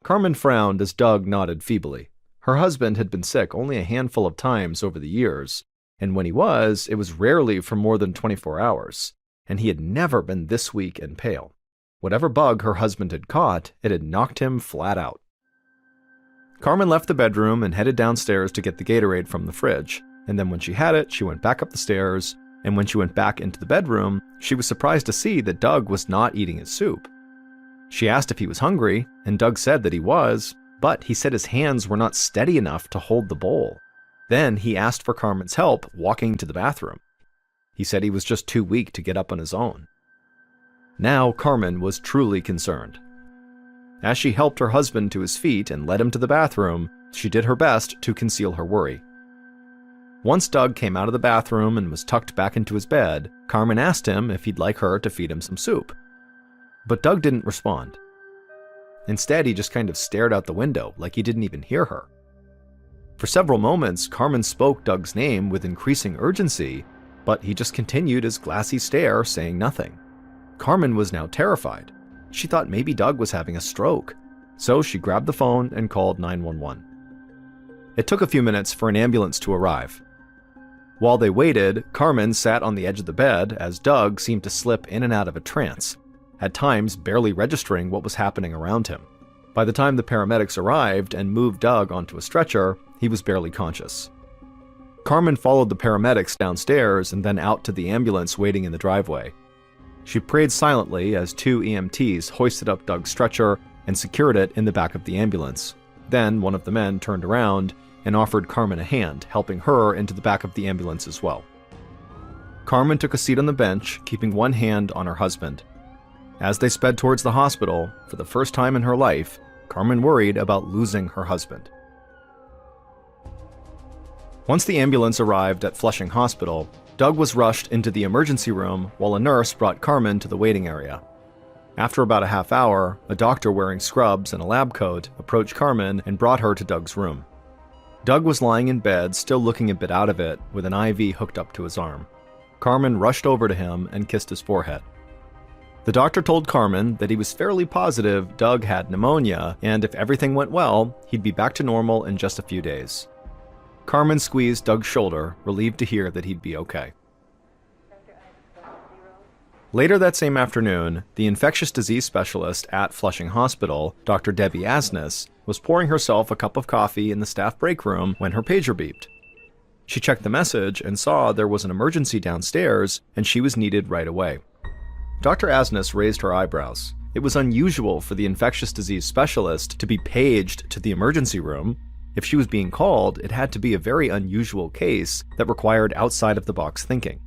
Carmen frowned as Doug nodded feebly. Her husband had been sick only a handful of times over the years, and when he was, it was rarely for more than 24 hours, and he had never been this weak and pale. Whatever bug her husband had caught, it had knocked him flat out. Carmen left the bedroom and headed downstairs to get the Gatorade from the fridge, and then when she had it, she went back up the stairs, and when she went back into the bedroom, she was surprised to see that Doug was not eating his soup. She asked if he was hungry, and Doug said that he was, but he said his hands were not steady enough to hold the bowl. Then he asked for Carmen's help walking to the bathroom. He said he was just too weak to get up on his own. Now Carmen was truly concerned. As she helped her husband to his feet and led him to the bathroom, she did her best to conceal her worry. Once Doug came out of the bathroom and was tucked back into his bed, Carmen asked him if he'd like her to feed him some soup. But Doug didn't respond. Instead, he just kind of stared out the window like he didn't even hear her. For several moments, Carmen spoke Doug's name with increasing urgency, but he just continued his glassy stare, saying nothing. Carmen was now terrified. She thought maybe Doug was having a stroke, so she grabbed the phone and called 911. It took a few minutes for an ambulance to arrive. While they waited, Carmen sat on the edge of the bed as Doug seemed to slip in and out of a trance, at times barely registering what was happening around him. By the time the paramedics arrived and moved Doug onto a stretcher, he was barely conscious. Carmen followed the paramedics downstairs and then out to the ambulance waiting in the driveway. She prayed silently as 2 EMTs hoisted up Doug's stretcher and secured it in the back of the ambulance. Then one of the men turned around and offered Carmen a hand, helping her into the back of the ambulance as well. Carmen took a seat on the bench, keeping one hand on her husband. As they sped towards the hospital, for the first time in her life, Carmen worried about losing her husband. Once the ambulance arrived at Flushing Hospital, Doug was rushed into the emergency room while a nurse brought Carmen to the waiting area. After about a half hour, a doctor wearing scrubs and a lab coat approached Carmen and brought her to Doug's room. Doug was lying in bed, still looking a bit out of it, with an IV hooked up to his arm. Carmen rushed over to him and kissed his forehead. The doctor told Carmen that he was fairly positive Doug had pneumonia, and if everything went well, he'd be back to normal in just a few days. Carmen squeezed Doug's shoulder, relieved to hear that he'd be okay. Later that same afternoon, the infectious disease specialist at Flushing Hospital, Dr. Debbie Asnes, was pouring herself a cup of coffee in the staff break room when her pager beeped. She checked the message and saw there was an emergency downstairs and she was needed right away. Dr. Asnes raised her eyebrows. It was unusual for the infectious disease specialist to be paged to the emergency room. If she was being called, it had to be a very unusual case that required outside-of-the-box thinking.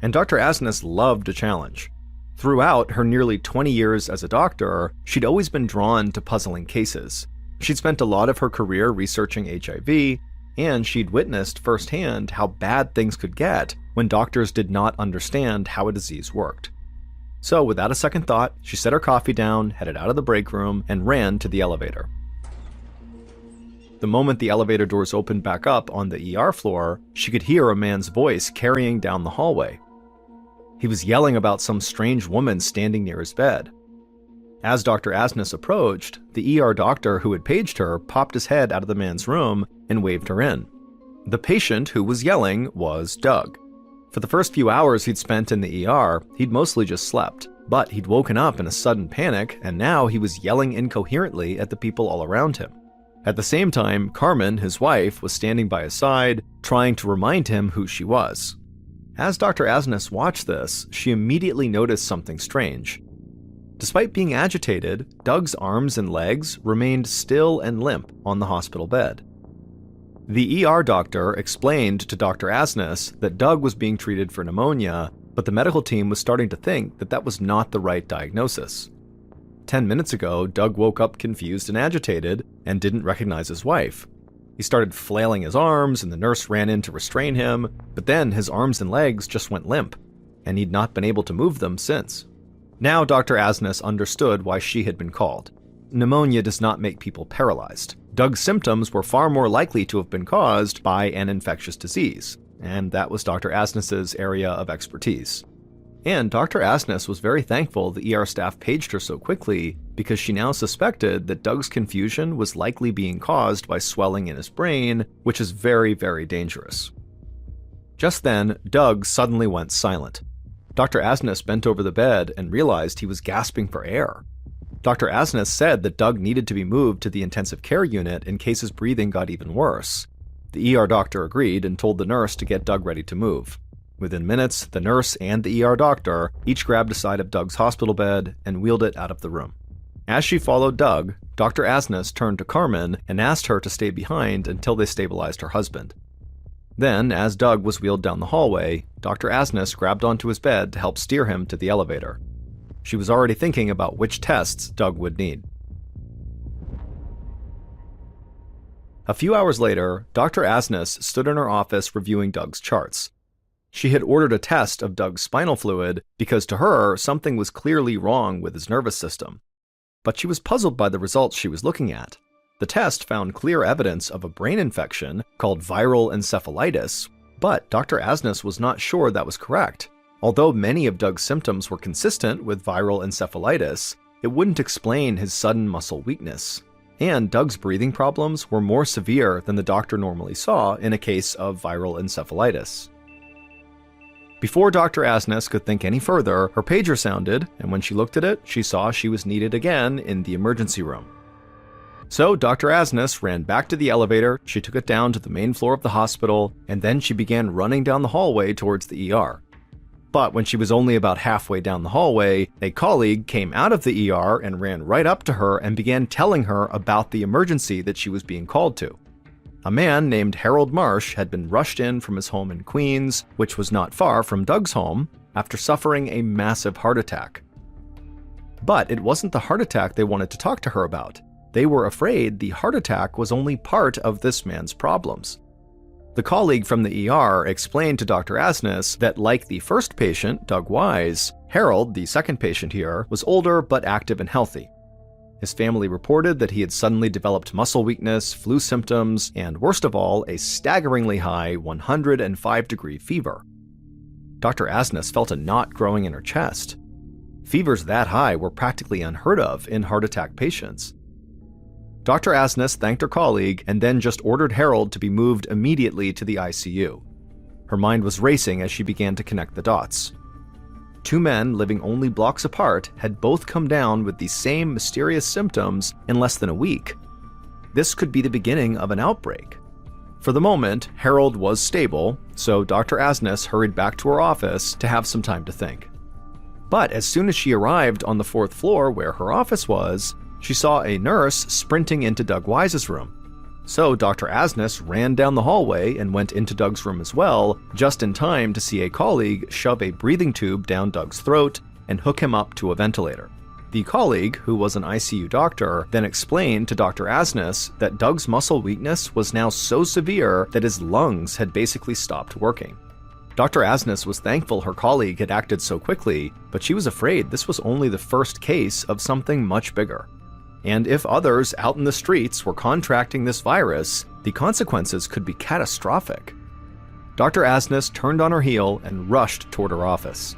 And Dr. Asnes loved a challenge. Throughout her nearly 20 years as a doctor, she'd always been drawn to puzzling cases. She'd spent a lot of her career researching HIV, and she'd witnessed firsthand how bad things could get when doctors did not understand how a disease worked. So without a second thought, she set her coffee down, headed out of the break room, and ran to the elevator. The moment the elevator doors opened back up on the ER floor, she could hear a man's voice carrying down the hallway. He was yelling about some strange woman standing near his bed. As Dr. Asnes approached, the ER doctor who had paged her popped his head out of the man's room and waved her in. The patient who was yelling was Doug. For the first few hours he'd spent in the ER, he'd mostly just slept, but he'd woken up in a sudden panic, and now he was yelling incoherently at the people all around him. At the same time, Carmen, his wife, was standing by his side, trying to remind him who she was. As Dr. Asnes watched this, she immediately noticed something strange. Despite being agitated, Doug's arms and legs remained still and limp on the hospital bed. The ER doctor explained to Dr. Asnes that Doug was being treated for pneumonia, but the medical team was starting to think that that was not the right diagnosis. 10 minutes ago, Doug woke up confused and agitated and didn't recognize his wife. He started flailing his arms and the nurse ran in to restrain him, but then his arms and legs just went limp, and he'd not been able to move them since. Now Dr. Asnes understood why she had been called. Pneumonia does not make people paralyzed. Doug's symptoms were far more likely to have been caused by an infectious disease, and that was Dr. Asnes's area of expertise. And Dr. Asnes was very thankful the ER staff paged her so quickly because she now suspected that Doug's confusion was likely being caused by swelling in his brain, which is very, very dangerous. Just then, Doug suddenly went silent. Dr. Asnes bent over the bed and realized he was gasping for air. Dr. Asnes said that Doug needed to be moved to the intensive care unit in case his breathing got even worse. The ER doctor agreed and told the nurse to get Doug ready to move. Within minutes, the nurse and the ER doctor each grabbed a side of Doug's hospital bed and wheeled it out of the room. As she followed Doug, Dr. Asnes turned to Carmen and asked her to stay behind until they stabilized her husband. Then, as Doug was wheeled down the hallway, Dr. Asnes grabbed onto his bed to help steer him to the elevator. She was already thinking about which tests Doug would need. A few hours later, Dr. Asnes stood in her office reviewing Doug's charts. She had ordered a test of Doug's spinal fluid because to her, something was clearly wrong with his nervous system. But she was puzzled by the results she was looking at. The test found clear evidence of a brain infection called viral encephalitis, but Dr. Asnes was not sure that was correct. Although many of Doug's symptoms were consistent with viral encephalitis, it wouldn't explain his sudden muscle weakness. And Doug's breathing problems were more severe than the doctor normally saw in a case of viral encephalitis. Before Dr. Asnes could think any further, her pager sounded, and when she looked at it, she saw she was needed again in the emergency room. So Dr. Asnes ran back to the elevator, she took it down to the main floor of the hospital, and then she began running down the hallway towards the ER. But when she was only about halfway down the hallway, a colleague came out of the ER and ran right up to her and began telling her about the emergency that she was being called to. A man named Harold Marsh had been rushed in from his home in Queens, which was not far from Doug's home, after suffering a massive heart attack. But it wasn't the heart attack they wanted to talk to her about. They were afraid the heart attack was only part of this man's problems. The colleague from the ER explained to Dr. Asnes that like the first patient, Doug Wise, Harold, the second patient here, was older but active and healthy. His family reported that he had suddenly developed muscle weakness, flu symptoms, and worst of all, a staggeringly high 105-degree fever. Dr. Asnes felt a knot growing in her chest. Fevers that high were practically unheard of in heart attack patients. Dr. Asnes thanked her colleague and then just ordered Harold to be moved immediately to the ICU. Her mind was racing as she began to connect the dots. Two men living only blocks apart had both come down with the same mysterious symptoms in less than a week. This could be the beginning of an outbreak. For the moment, Harold was stable, so Dr. Asnes hurried back to her office to have some time to think. But as soon as she arrived on the 4th floor where her office was, she saw a nurse sprinting into Doug Wise's room. So Dr. Asnes ran down the hallway and went into Doug's room as well, just in time to see a colleague shove a breathing tube down Doug's throat and hook him up to a ventilator. The colleague, who was an ICU doctor, then explained to Dr. Asnes that Doug's muscle weakness was now so severe that his lungs had basically stopped working. Dr. Asnes was thankful her colleague had acted so quickly, but she was afraid this was only the first case of something much bigger. And if others out in the streets were contracting this virus, the consequences could be catastrophic. Dr. Asnes turned on her heel and rushed toward her office.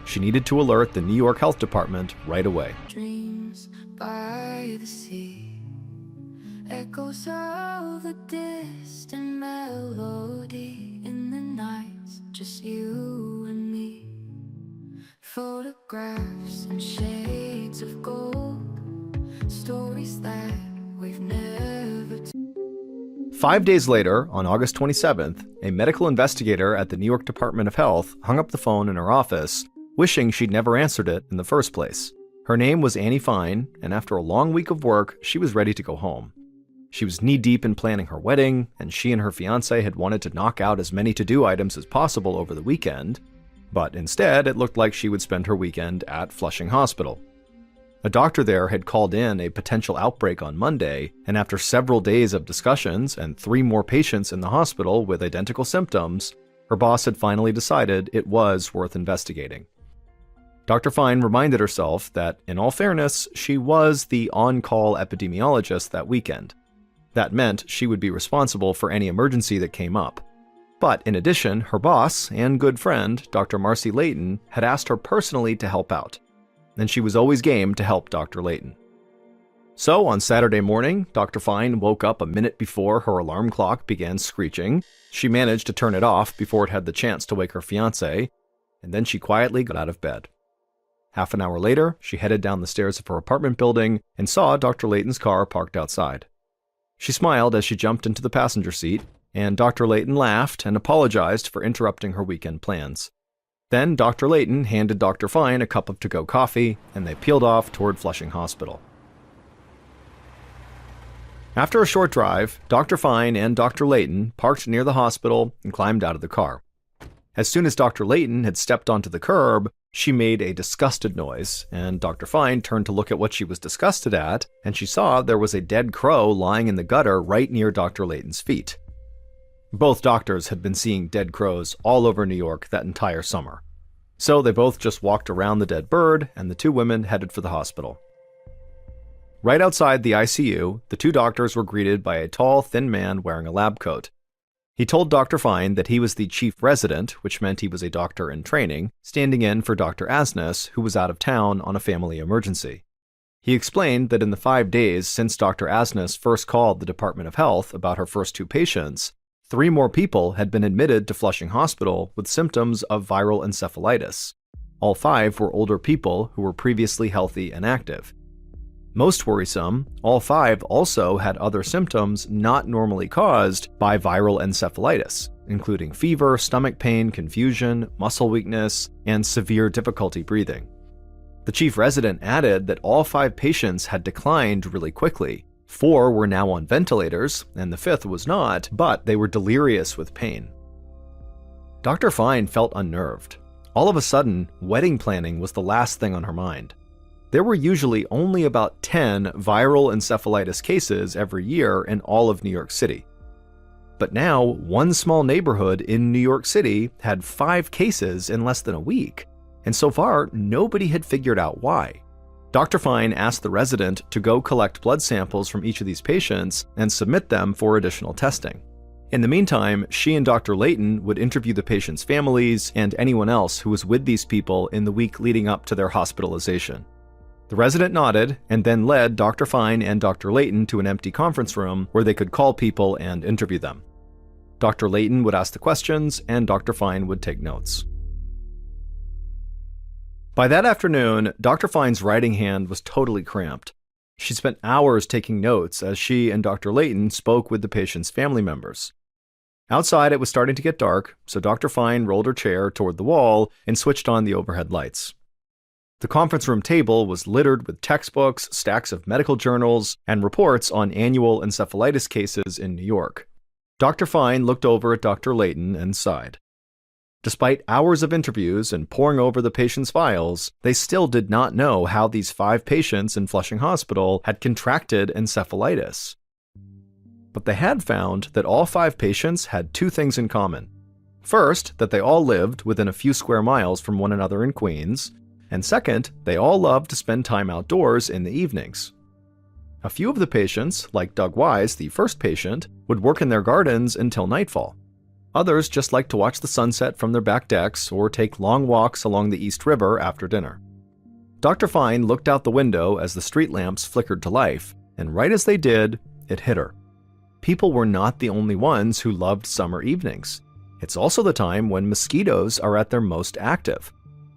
She needed to alert the New York Health Department right away. Dreams by the sea, echoes of a distant melody in the nights, just you and me. Photographs and shades of gold, stories that we've never told. 5 days later, on August 27th, a medical investigator at the New York Department of Health hung up the phone in her office, wishing she'd never answered it in the first place. Her name was Annie Fine, and after a long week of work, she was ready to go home. She was knee-deep in planning her wedding, and she and her fiancé had wanted to knock out as many to-do items as possible over the weekend, but instead it looked like she would spend her weekend at Flushing Hospital. A doctor there had called in a potential outbreak on Monday, and after several days of discussions and 3 more patients in the hospital with identical symptoms, her boss had finally decided it was worth investigating. Dr. Fine reminded herself that, in all fairness, she was the on-call epidemiologist that weekend. That meant she would be responsible for any emergency that came up. But in addition, her boss and good friend, Dr. Marcy Layton, had asked her personally to help out, and she was always game to help Dr. Layton. So on Saturday morning, Dr. Fine woke up a minute before her alarm clock began screeching. She managed to turn it off before it had the chance to wake her fiancé, and then she quietly got out of bed. Half an hour later, she headed down the stairs of her apartment building and saw Dr. Layton's car parked outside. She smiled as she jumped into the passenger seat, and Dr. Layton laughed and apologized for interrupting her weekend plans. Then Dr. Layton handed Dr. Fine a cup of to-go coffee, and they peeled off toward Flushing Hospital. After a short drive, Dr. Fine and Dr. Layton parked near the hospital and climbed out of the car. As soon as Dr. Layton had stepped onto the curb, she made a disgusted noise, and Dr. Fine turned to look at what she was disgusted at, and she saw there was a dead crow lying in the gutter right near Dr. Layton's feet. Both doctors had been seeing dead crows all over New York that entire summer. So they both just walked around the dead bird, and the 2 women headed for the hospital. Right outside the ICU, the 2 doctors were greeted by a tall, thin man wearing a lab coat. He told Dr. Fine that he was the chief resident, which meant he was a doctor in training, standing in for Dr. Asness, who was out of town on a family emergency. He explained that in the 5 days since Dr. Asness first called the Department of Health about her first 2 patients, 3 more people had been admitted to Flushing Hospital with symptoms of viral encephalitis. All 5 were older people who were previously healthy and active. Most worrisome, all 5 also had other symptoms not normally caused by viral encephalitis, including fever, stomach pain, confusion, muscle weakness, and severe difficulty breathing. The chief resident added that all 5 patients had declined really quickly. 4 were now on ventilators, and the 5th was not, but they were delirious with pain. Dr. Fine felt unnerved. All of a sudden, wedding planning was the last thing on her mind. There were usually only about 10 viral encephalitis cases every year in all of New York City. But now, one small neighborhood in New York City had 5 cases in less than a week, and so far, nobody had figured out why. Dr. Fine asked the resident to go collect blood samples from each of these patients and submit them for additional testing. In the meantime, she and Dr. Layton would interview the patients' families and anyone else who was with these people in the week leading up to their hospitalization. The resident nodded and then led Dr. Fine and Dr. Layton to an empty conference room where they could call people and interview them. Dr. Layton would ask the questions and Dr. Fine would take notes. By that afternoon, Dr. Fine's writing hand was totally cramped. She spent hours taking notes as she and Dr. Layton spoke with the patient's family members. Outside, it was starting to get dark, so Dr. Fine rolled her chair toward the wall and switched on the overhead lights. The conference room table was littered with textbooks, stacks of medical journals, and reports on annual encephalitis cases in New York. Dr. Fine looked over at Dr. Layton and sighed. Despite hours of interviews and poring over the patient's files, they still did not know how these 5 patients in Flushing Hospital had contracted encephalitis. But they had found that all 5 patients had 2 things in common. First, that they all lived within a few square miles from one another in Queens, and second, they all loved to spend time outdoors in the evenings. A few of the patients, like Doug Wise, the first patient, would work in their gardens until nightfall. Others just liked to watch the sunset from their back decks or take long walks along the East River after dinner. Dr. Fine looked out the window as the street lamps flickered to life, and right as they did, it hit her. People were not the only ones who loved summer evenings. It's also the time when mosquitoes are at their most active.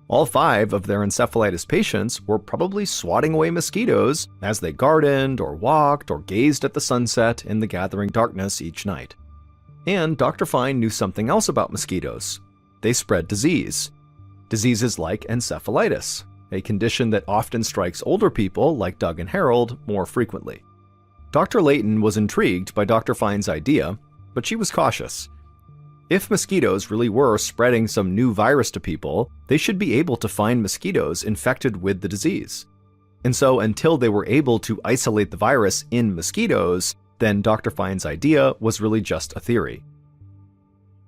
All 5 of their encephalitis patients were probably swatting away mosquitoes as they gardened or walked or gazed at the sunset in the gathering darkness each night. And Dr. Fine knew something else about mosquitoes. They spread disease. Diseases like encephalitis. a condition that often strikes older people like Doug and Harold more frequently. Dr. Layton was intrigued by Dr. Fine's idea, but she was cautious. If mosquitoes really were spreading some new virus to people, they should be able to find mosquitoes infected with the disease. And so until they were able to isolate the virus in mosquitoes, then Dr. Fine's idea was really just a theory.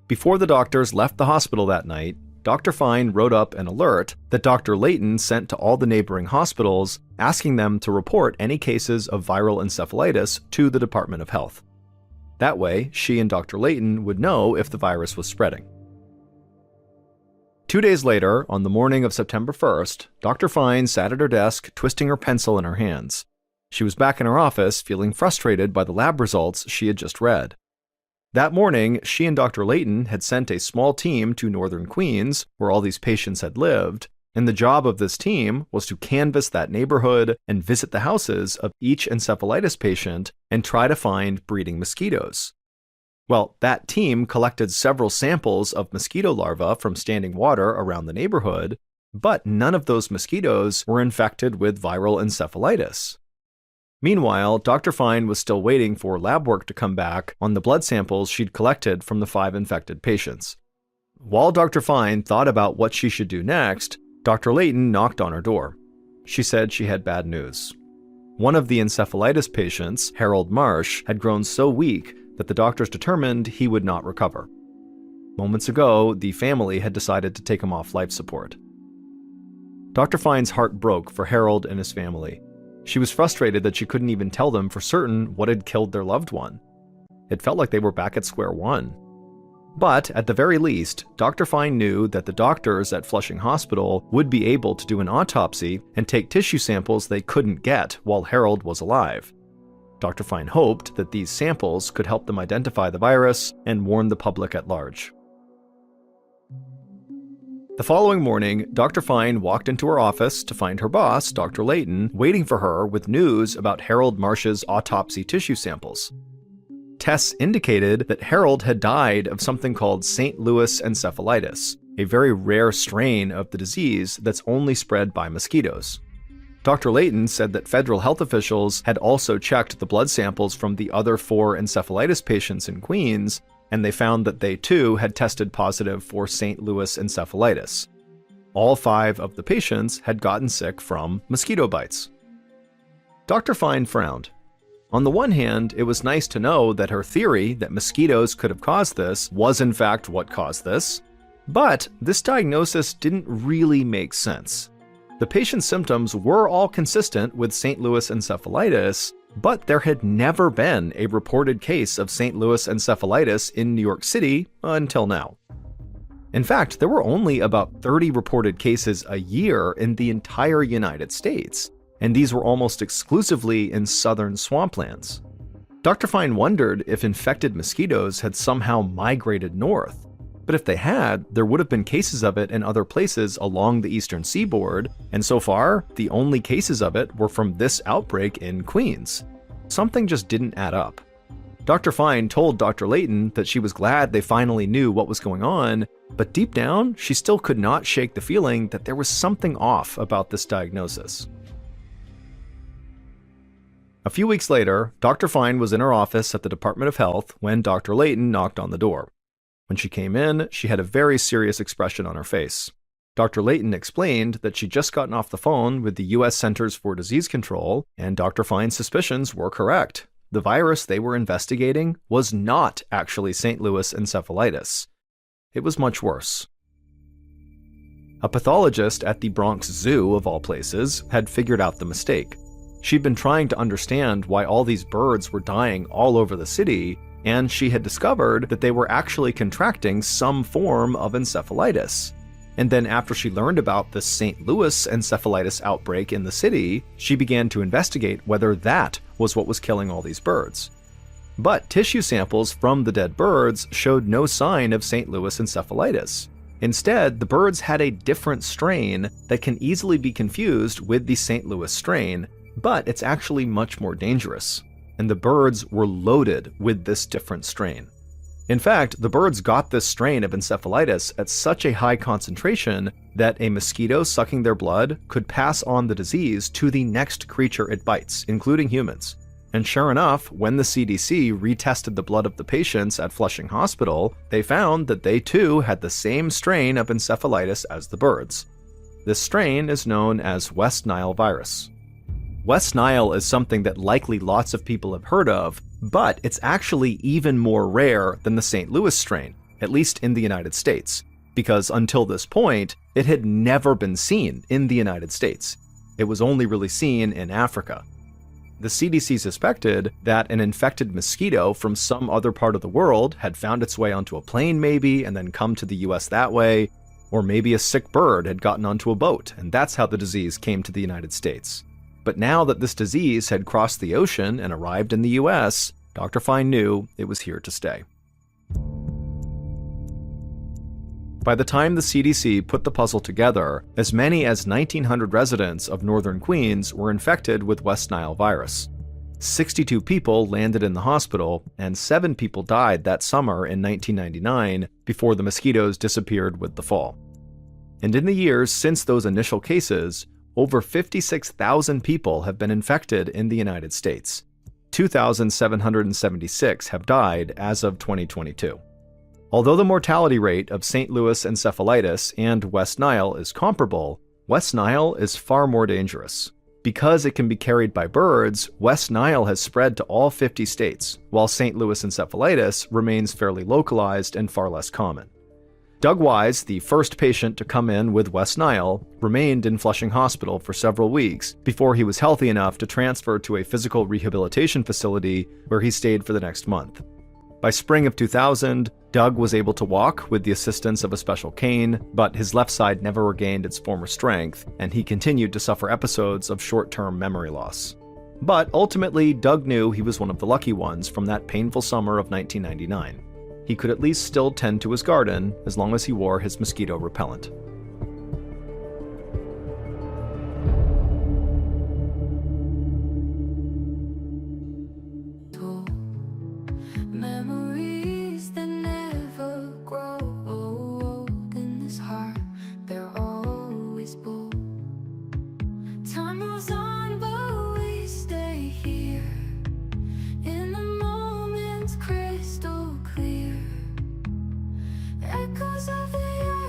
Before the doctors left the hospital that night, Dr. Fine wrote up an alert that Dr. Layton sent to all the neighboring hospitals, asking them to report any cases of viral encephalitis to the Department of Health. That way, she and Dr. Layton would know if the virus was spreading. 2 days later, on the morning of September 1st, Dr. Fine sat at her desk, twisting her pencil in her hands. She was back in her office, feeling frustrated by the lab results she had just read. That morning, she and Dr. Layton had sent a small team to northern Queens, where all these patients had lived, and the job of this team was to canvass that neighborhood and visit the houses of each encephalitis patient and try to find breeding mosquitoes. Well, that team collected several samples of mosquito larvae from standing water around the neighborhood, but none of those mosquitoes were infected with viral encephalitis. Meanwhile, Dr. Fine was still waiting for lab work to come back on the blood samples she'd collected from the 5 infected patients. While Dr. Fine thought about what she should do next, Dr. Layton knocked on her door. She said she had bad news. One of the encephalitis patients, Harold Marsh, had grown so weak that the doctors determined he would not recover. Moments ago, the family had decided to take him off life support. Dr. Fine's heart broke for Harold and his family. She was frustrated that she couldn't even tell them for certain what had killed their loved one. It felt like they were back at square one. But, at the very least, Dr. Fine knew that the doctors at Flushing Hospital would be able to do an autopsy and take tissue samples they couldn't get while Harold was alive. Dr. Fine hoped that these samples could help them identify the virus and warn the public at large. The following morning, Dr. Fine walked into her office to find her boss, Dr. Layton, waiting for her with news about Harold Marsh's autopsy tissue samples. Tests indicated that Harold had died of something called St. Louis encephalitis, a very rare strain of the disease that's only spread by mosquitoes. Dr. Layton said that federal health officials had also checked the blood samples from the other 4 encephalitis patients in Queens, and they found that they too had tested positive for St. Louis encephalitis. All 5 of the patients had gotten sick from mosquito bites. Dr. Fine frowned. On the one hand, it was nice to know that her theory that mosquitoes could have caused this was in fact what caused this, but this diagnosis didn't really make sense. The patient's symptoms were all consistent with St. Louis encephalitis, but there had never been a reported case of St. Louis encephalitis in New York City until now. In fact, there were only about 30 reported cases a year in the entire United States, and these were almost exclusively in southern swamplands. Dr. Fine wondered if infected mosquitoes had somehow migrated north, but if they had, there would have been cases of it in other places along the eastern seaboard, and so far, the only cases of it were from this outbreak in Queens. Something just didn't add up. Dr. Fine told Dr. Layton that she was glad they finally knew what was going on, but deep down, she still could not shake the feeling that there was something off about this diagnosis. A few weeks later, Dr. Fine was in her office at the Department of Health when Dr. Layton knocked on the door. When she came in, she had a very serious expression on her face. Dr. Layton explained that she'd just gotten off the phone with the U.S. Centers for Disease Control, and Dr. Fine's suspicions were correct. The virus they were investigating was not actually St. Louis encephalitis. It was much worse. A pathologist at the Bronx Zoo, of all places, had figured out the mistake. She'd been trying to understand why all these birds were dying all over the city, and she had discovered that they were actually contracting some form of encephalitis. And then after she learned about the St. Louis encephalitis outbreak in the city, she began to investigate whether that was what was killing all these birds. But tissue samples from the dead birds showed no sign of St. Louis encephalitis. Instead, the birds had a different strain that can easily be confused with the St. Louis strain, but it's actually much more dangerous. And the birds were loaded with this different strain. In fact, the birds got this strain of encephalitis at such a high concentration that a mosquito sucking their blood could pass on the disease to the next creature it bites, including humans. And sure enough, when the CDC retested the blood of the patients at Flushing Hospital, they found that they too had the same strain of encephalitis as the birds. This strain is known as West Nile virus. West Nile is something that likely lots of people have heard of, but it's actually even more rare than the St. Louis strain, at least in the United States, because until this point, it had never been seen in the United States. It was only really seen in Africa. The CDC suspected that an infected mosquito from some other part of the world had found its way onto a plane maybe, and then come to the US that way, or maybe a sick bird had gotten onto a boat, and that's how the disease came to the United States. But now that this disease had crossed the ocean and arrived in the US, Dr. Fine knew it was here to stay. By the time the CDC put the puzzle together, as many as 1,900 residents of northern Queens were infected with West Nile virus. 62 people landed in the hospital, and 7 people died that summer in 1999 before the mosquitoes disappeared with the fall. And in the years since those initial cases, over 56,000 people have been infected in the United States. 2,776 have died as of 2022. Although the mortality rate of St. Louis encephalitis and West Nile is comparable, West Nile is far more dangerous. Because it can be carried by birds, West Nile has spread to all 50 states, while St. Louis encephalitis remains fairly localized and far less common. Doug Wise, the first patient to come in with West Nile, remained in Flushing Hospital for several weeks before he was healthy enough to transfer to a physical rehabilitation facility where he stayed for the next month. By spring of 2000, Doug was able to walk with the assistance of a special cane, but his left side never regained its former strength, and he continued to suffer episodes of short-term memory loss. But ultimately, Doug knew he was one of the lucky ones from that painful summer of 1999. He could at least still tend to his garden as long as he wore his mosquito repellent. Memories that never grow old in this heart, they're always bold. Time moves on, but we stay here in the moments crystal clear. Echoes of the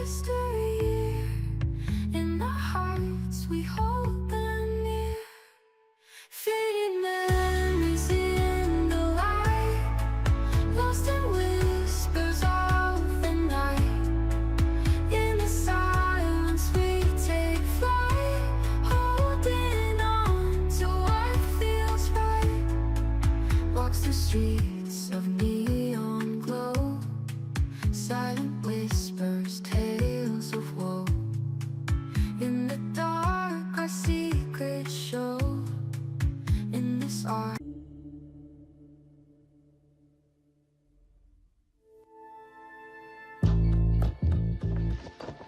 yesteryear, in our hearts we hold them near. Fading memories in the light, lost in whispers of the night. In the silence we take flight, holding on to what feels right. Walks the streets of neon glow, silent whispers, tales of woe. In the dark our secrets show, in this art.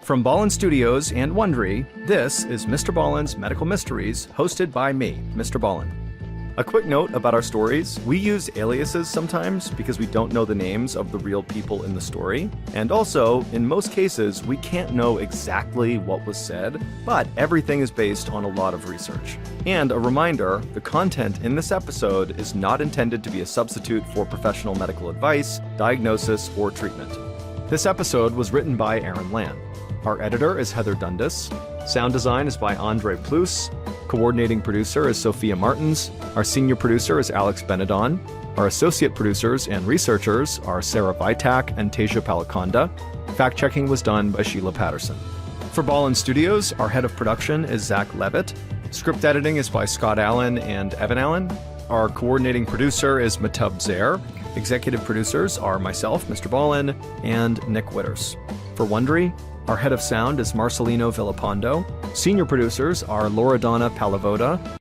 From Ballen Studios and Wondery, this is Mr. Ballen's Medical Mysteries, hosted by me, Mr. Ballen. A quick note about our stories: we use aliases sometimes because we don't know the names of the real people in the story. And also, in most cases, we can't know exactly what was said, but everything is based on a lot of research. And a reminder, the content in this episode is not intended to be a substitute for professional medical advice, diagnosis, or treatment. This episode was written by Aaron Land. Our editor is Heather Dundas. Sound design is by Andre Plus. Coordinating producer is Sophia Martins. Our senior producer is Alex Benedon. Our associate producers and researchers are Sarah Vitak and Teja Palakonda. Fact-checking was done by Sheila Patterson. For Ballen Studios, our head of production is Zach Levitt. Script editing is by Scott Allen and Evan Allen. Our coordinating producer is Matub Zair. Executive producers are myself, Mr. Ballen, and Nick Witters. For Wondery, our head of sound is Marcelino Villapando. Senior producers are Loredana Palavoda,